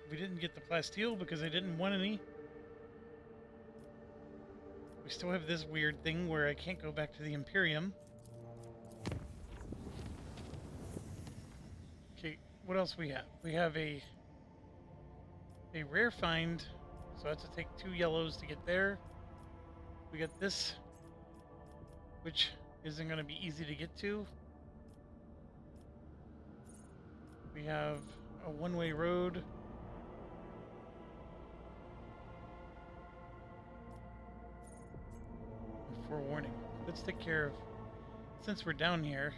We didn't get the plasteel because I didn't want any. We still have this weird thing where I can't go back to the Imperium. Okay, what else we have? We have a rare find, so I have to take 2 yellows to get there. We got this, which isn't going to be easy to get to. We have a one-way road. And forewarning. Let's take care of, since we're down here.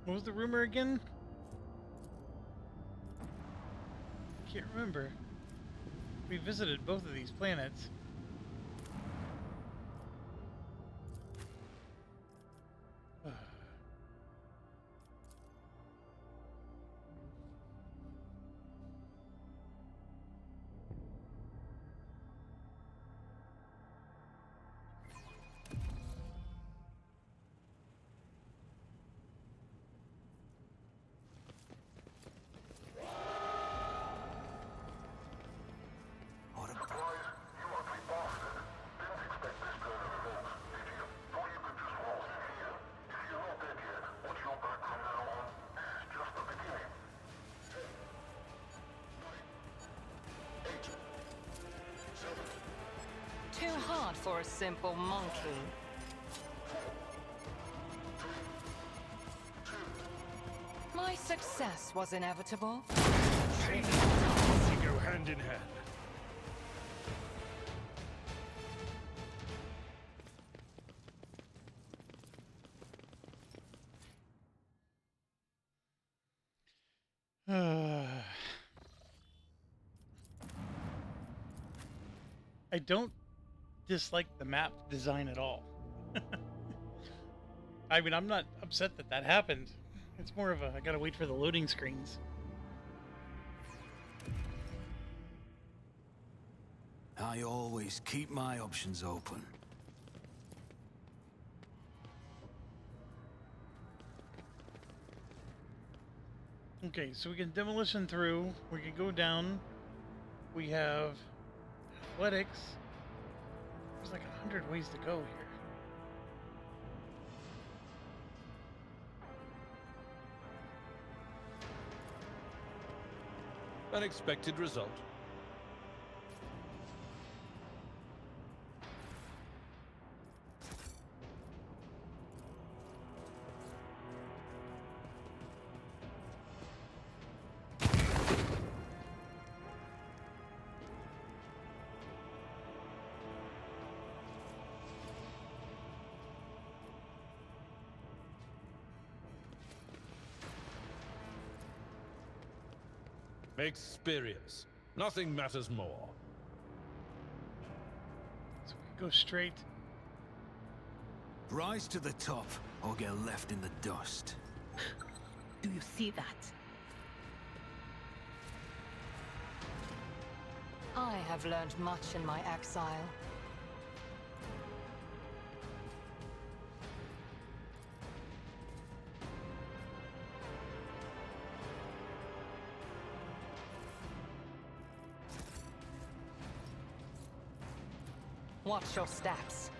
What was the rumor again? Can't remember. We visited both of these planets. Too hard for a simple monkey. My success was inevitable. Pain and difficulty go hand in hand. I don't dislike the map design at all. I mean, I'm not upset that that happened. It's more of a, I gotta wait for the loading screens. I always keep my options open. Okay, so we can demolition through. We can go down. We have athletics. There's like 100 ways to go here. Unexpected result. Experience. Nothing matters more. So we can go straight. Rise to the top, or get left in the dust. Do you see that? I have learned much in my exile. Watch your steps.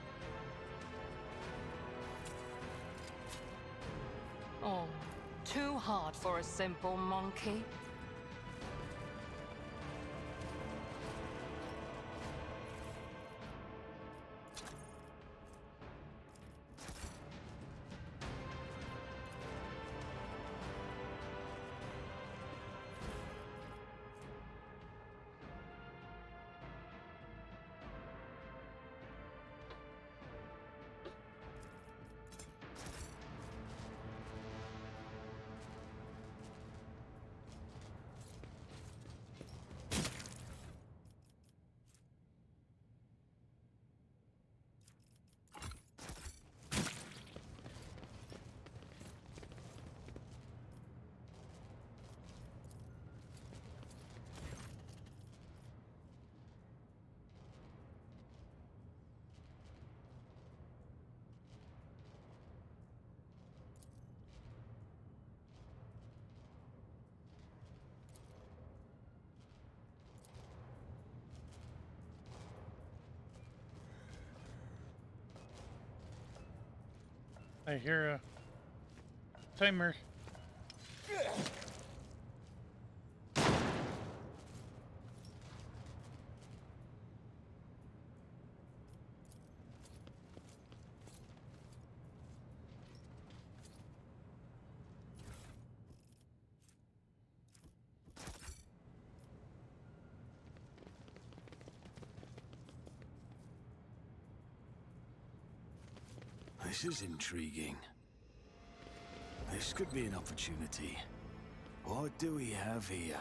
Oh, too hard for a simple monkey. I hear a timer. This is intriguing. This could be an opportunity. What do we have here?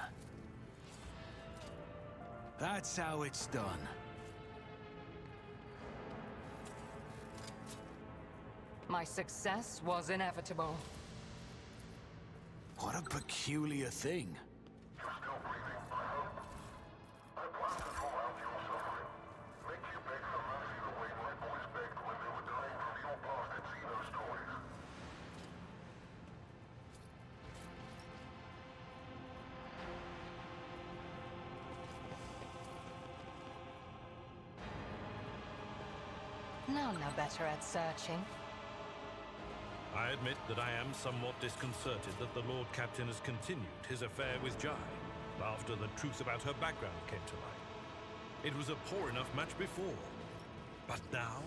That's how it's done. My success was inevitable. What a peculiar thing. You're still breathing, I hope. I plan to draw out your suffering. Make you beg for mercy the way my boys begged when they were dying from your blasted Xeno stories. None are better at searching. I admit that I am somewhat disconcerted that the Lord Captain has continued his affair with Jai, after the truth about her background came to light. It was a poor enough match before, but now?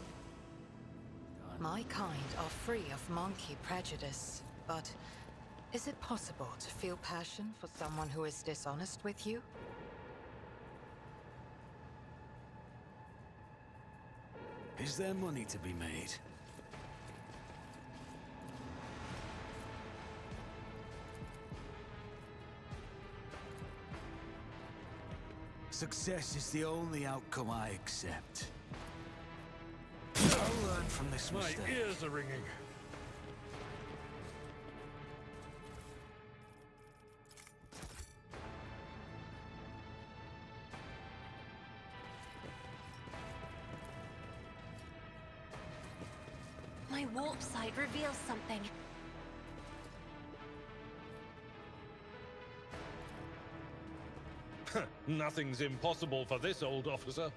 My kind are free of monkey prejudice, but is it possible to feel passion for someone who is dishonest with you? Is there money to be made? Success is the only outcome I accept. I'll learn from this My mistake. ears are ringing. My warp sight reveals something. Nothing's impossible for this old officer.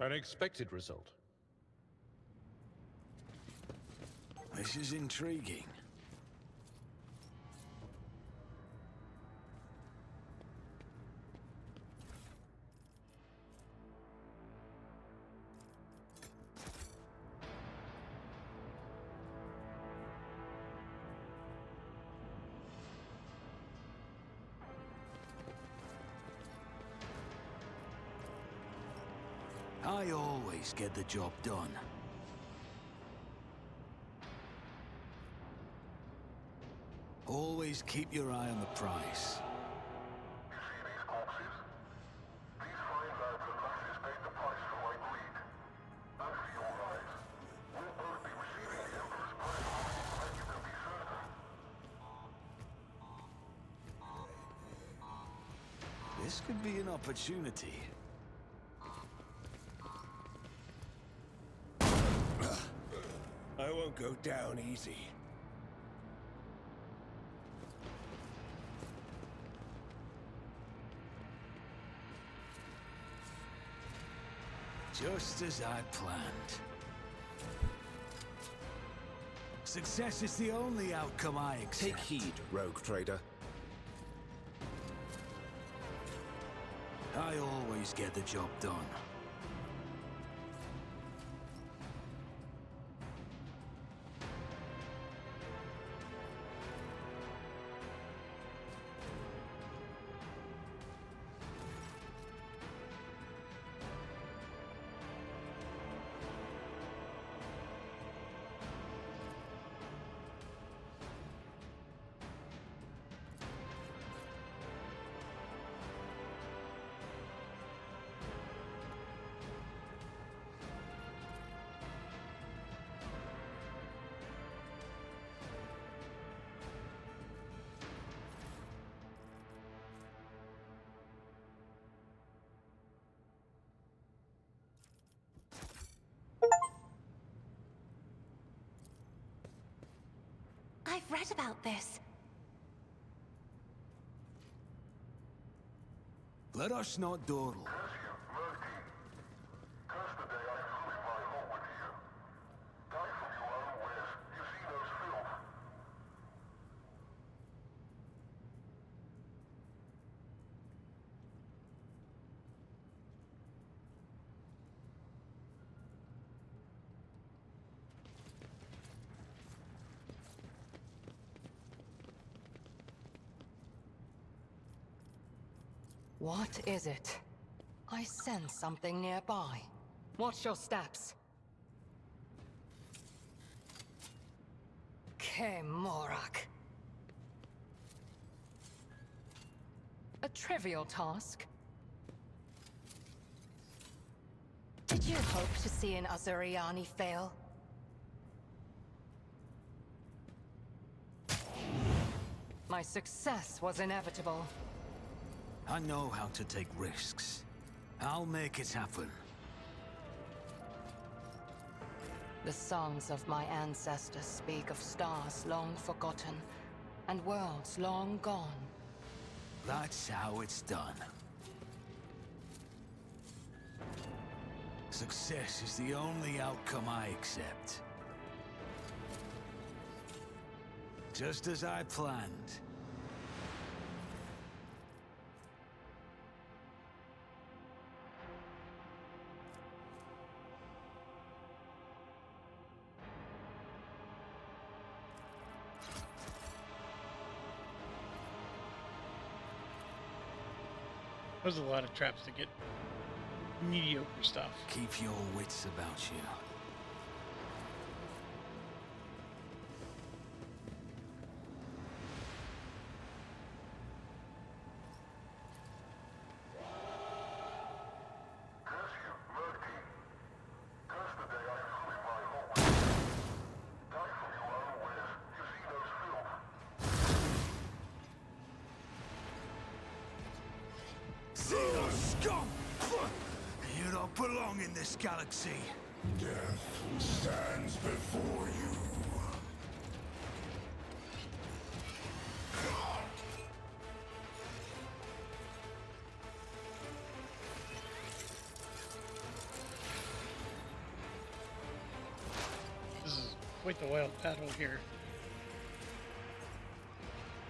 An expected result. This is intriguing. I always get the job done. Always keep your eye on the price. You see these corpses? These fine lads and lasses paid the price for my greed. And for your lives. We'll both be receiving the Emperor's blessing when you can be certain. This could be an opportunity. I won't go down easy. Just as I planned. Success is the only outcome I accept. Take heed, rogue trader. I always get the job done. read about this. Let us not dawdle. What is it? I sense something nearby. Watch your steps. Kemorak. A trivial task. Did you hope to see an Azuriani fail? My success was inevitable. I know how to take risks. I'll make it happen. The songs of my ancestors speak of stars long forgotten, and worlds long gone. That's how it's done. Success is the only outcome I accept. Just as I planned. There's a lot of traps to get mediocre stuff. Keep your wits about you. Scum! You don't belong in this galaxy. Death stands before you. This is quite the wild battle here.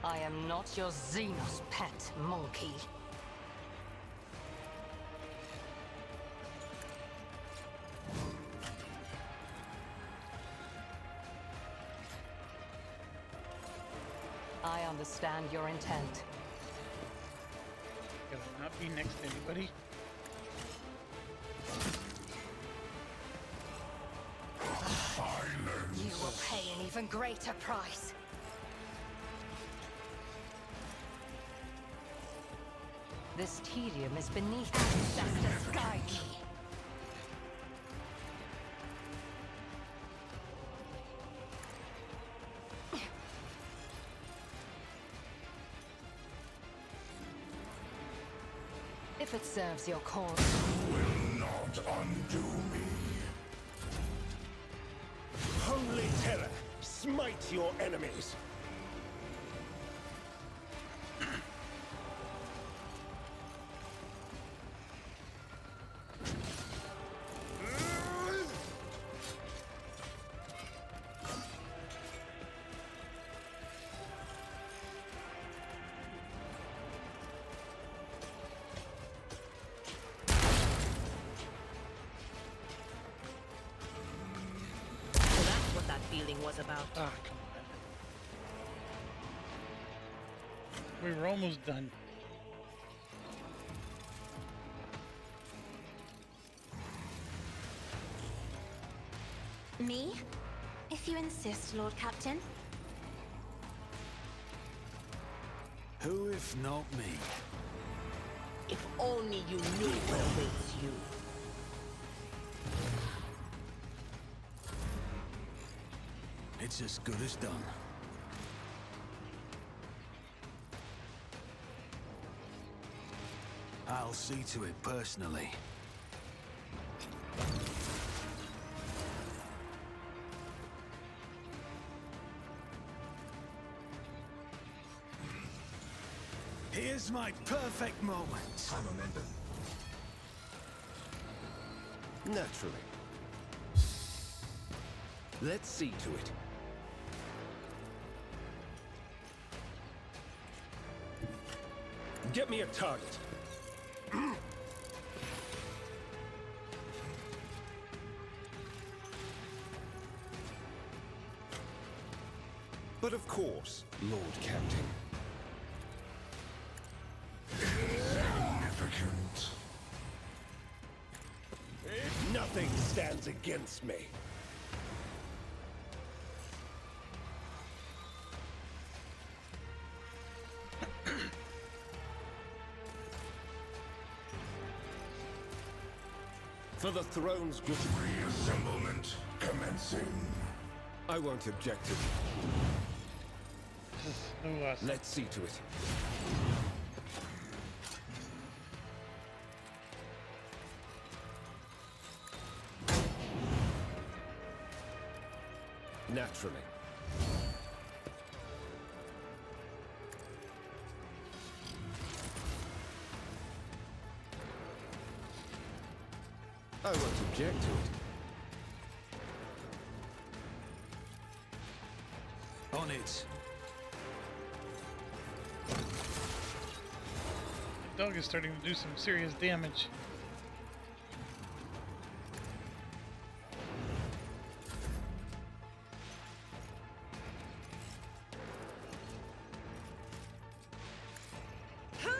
I am not your Xenos pet, monkey. I understand your intent. Can I not be next to anybody? You will pay an even greater price. This tedium is beneath Ancestor Skyki. If it serves your cause. Will not undo me. Holy terror, smite your enemies. Was about. Ah, come on. We were almost done. Me? If you insist, Lord Captain. Who if not me? If only you knew what awaits you. It's as good as done. I'll see to it personally. Here's my perfect moment. Naturally. Let's see to it. Get me a target. But of course, Lord Captain. Significant. Nothing stands against me. For the throne's good. Reassemblement commencing. I won't object to it. Who was? Let's see to it. Naturally. I won't object to it. On it. The dog is starting to do some serious damage.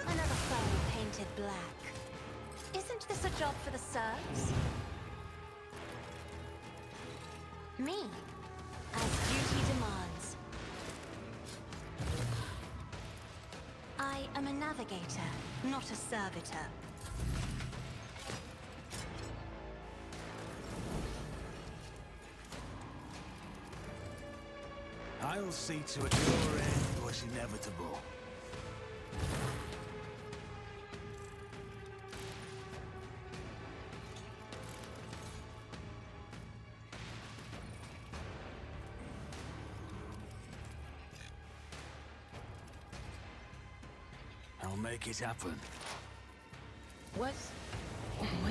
Another foe painted black. Isn't this a job for the serfs? Me, as duty demands. I am a navigator, not a servitor. I'll see to it your end was inevitable. I'll make it happen. Was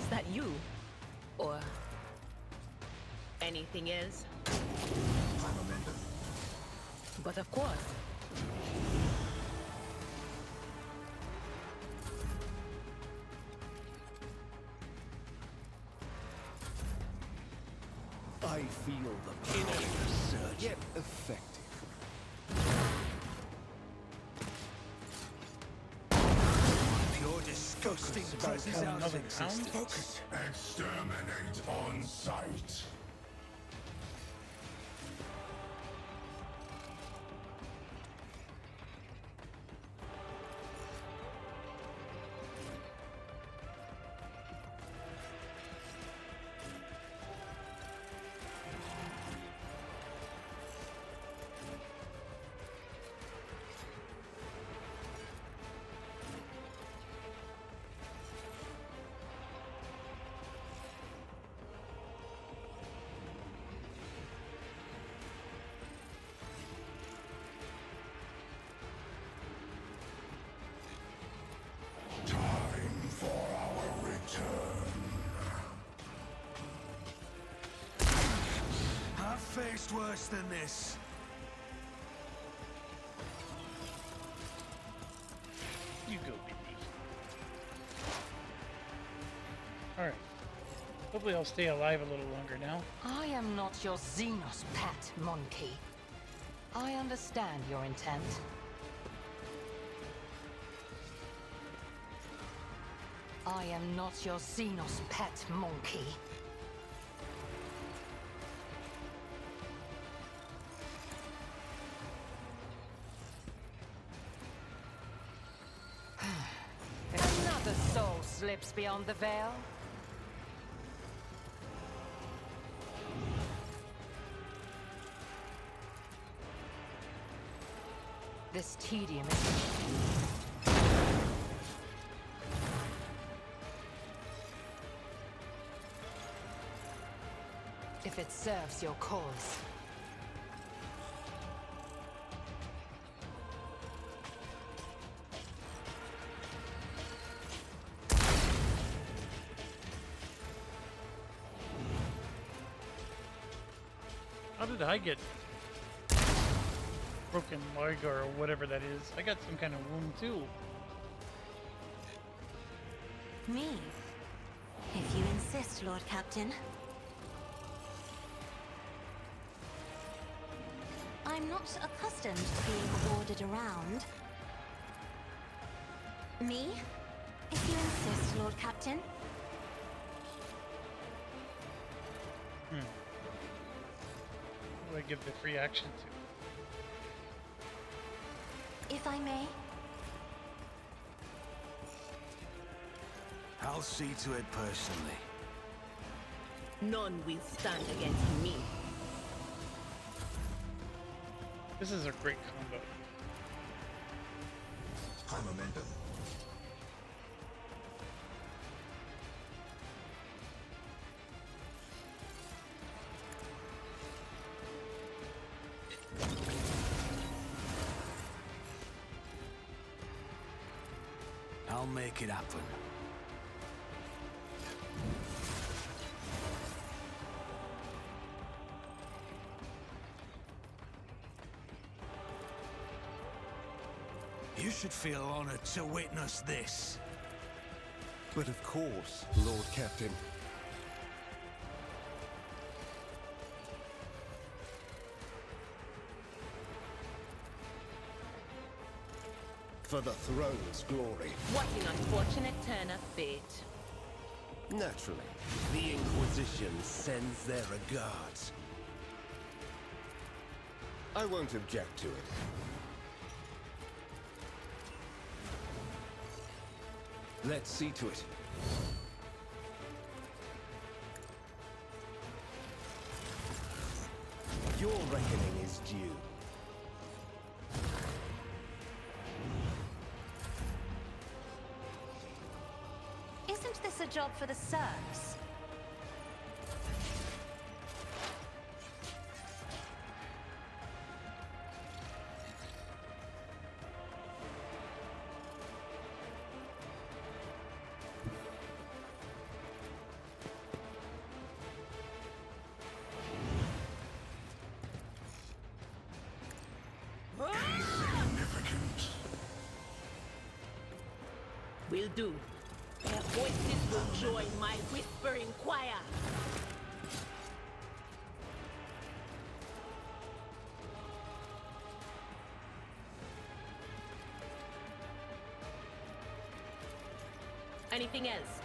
that you? Or anything else? But of course. I feel the power surge, yet effective. Pure disgusting presence out of Another existence. pound? Focus. Exterminate on sight. Time for our return. I've faced worse than this. You go, baby. Alright. Hopefully I'll stay alive a little longer now. I am not your Xenos pet, monkey. I understand your intent. I am not your Xenos pet, monkey. Another soul slips beyond the veil. This tedium is... If it serves your cause. How did I get broken leg or whatever that is? I got some kind of wound too. Me? If you insist, Lord Captain. I'm not accustomed to being ordered around. Me? If you insist, Lord Captain. Who do I give the free action to? If I may. I'll see to it personally. None will stand against me. This is a great combo. High momentum. I'll make it happen. You should feel honored to witness this. But of course, Lord Captain. For the throne's glory. What an unfortunate turn of fate. Naturally, the Inquisition sends their regards. I won't object to it. Let's see to it. Your reckoning is due. Isn't this a job for the serfs? Will do. Their voices will join my whispering choir. Anything else?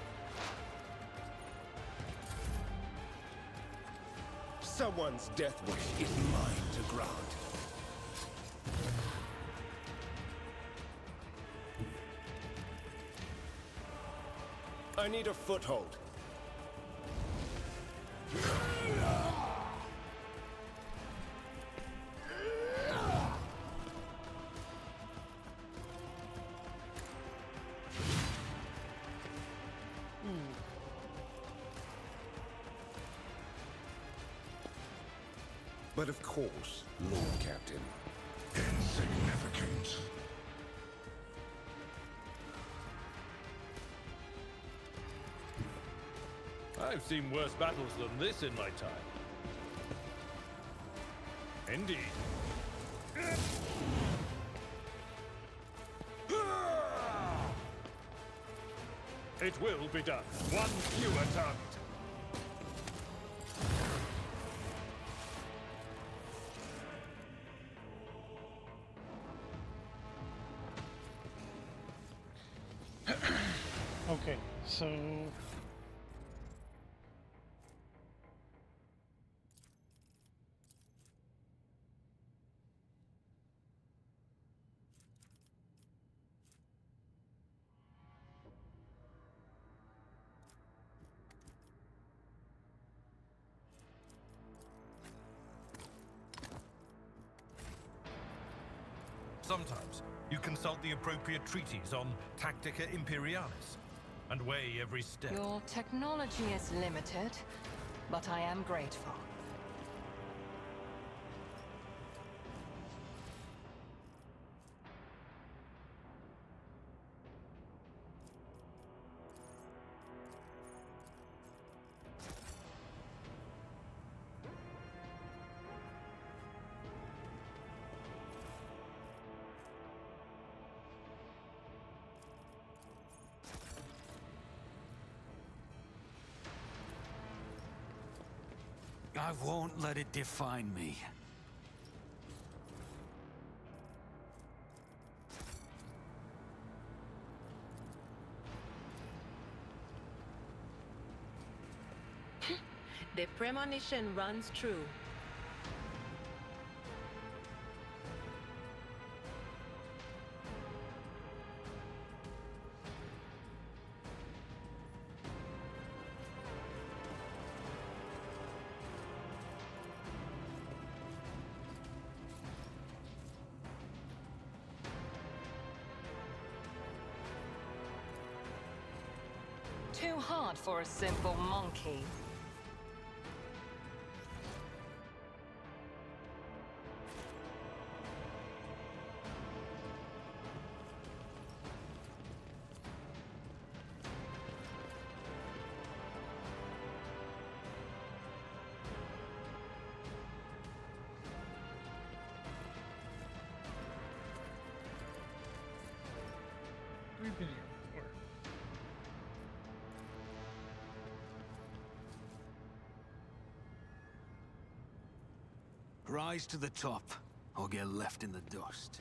Someone's death wish is mine to grant. I need a foothold. But of course, Lord Captain. Insignificant. I've seen worse battles than this in my time. Indeed. It will be done. One fewer target. Okay, so Sometimes you consult the appropriate treaties on Tactica Imperialis and weigh every step. Your technology is limited, but I am grateful. I won't let it define me. The premonition runs true. Too hard for a simple monkey. We've been here before. Rise to the top, or get left in the dust.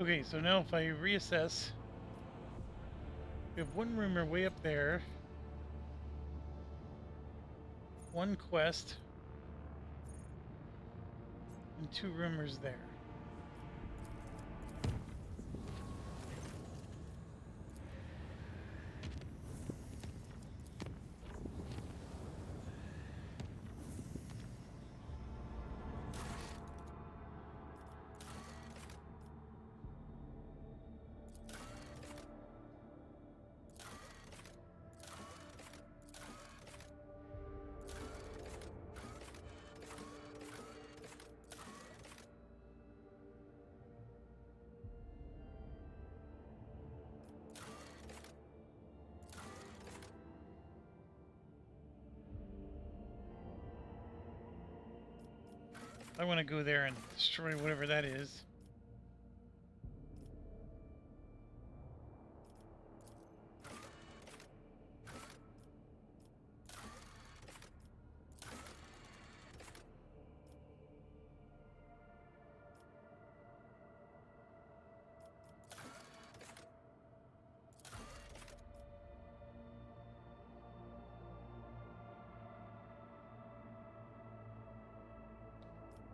Okay, so now if I reassess, we have one rumor way up there, one quest, and two rumors there. I want to go there and destroy whatever that is.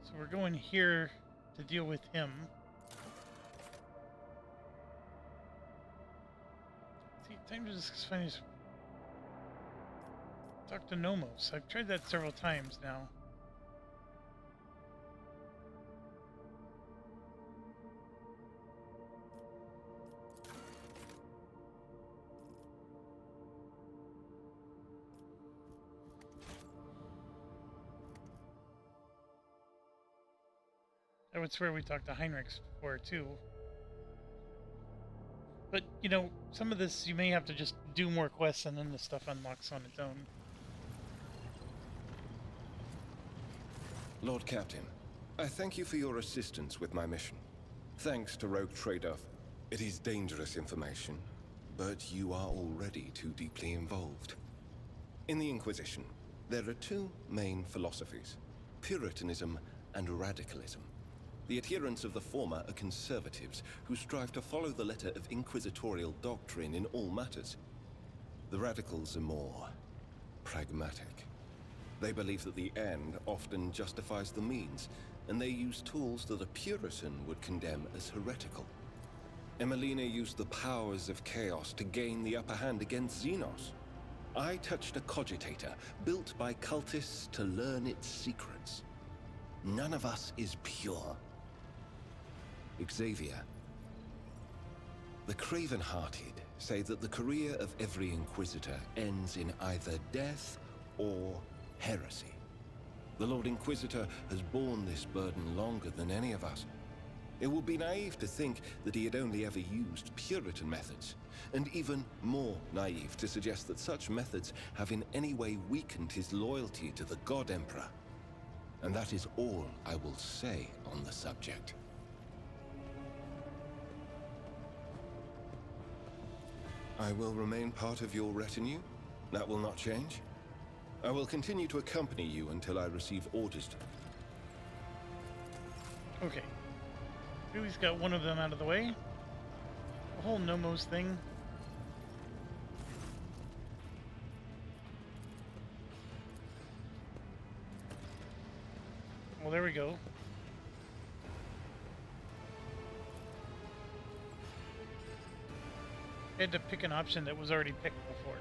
So we're going here to deal with him. See, time to just finish. Talk to Nomos. I've tried that several times now. I would swear we talked to Heinrichs before too. But, you know, some of this you may have to just do more quests and then the stuff unlocks on its own. Lord Captain, I thank you for your assistance with my mission. Thanks to Rogue Trader, it is dangerous information, but you are already too deeply involved. In the Inquisition, there are two main philosophies: Puritanism and Radicalism. The adherents of the former are conservatives who strive to follow the letter of inquisitorial doctrine in all matters. The radicals are more pragmatic. They believe that the end often justifies the means, and they use tools that a Puritan would condemn as heretical. Emelina used the powers of chaos to gain the upper hand against Xenos. I touched a cogitator built by cultists to learn its secrets. None of us is pure. Xavier. The craven-hearted say that the career of every Inquisitor ends in either death or heresy. The Lord Inquisitor has borne this burden longer than any of us. It would be naive to think that he had only ever used Puritan methods, and even more naive to suggest that such methods have in any way weakened his loyalty to the God Emperor. And that is all I will say on the subject. I will remain part of your retinue. That will not change. I will continue to accompany you until I receive orders to. Okay. We at least got one of them out of the way. The whole Nomos thing. Well, there we go. I had to pick an option that was already picked before.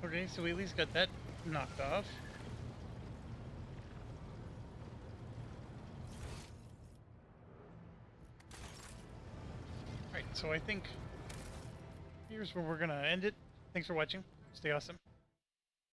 Okay, so we at least got that knocked off. Alright, so I think here's where we're gonna end it. Thanks for watching. Stay awesome.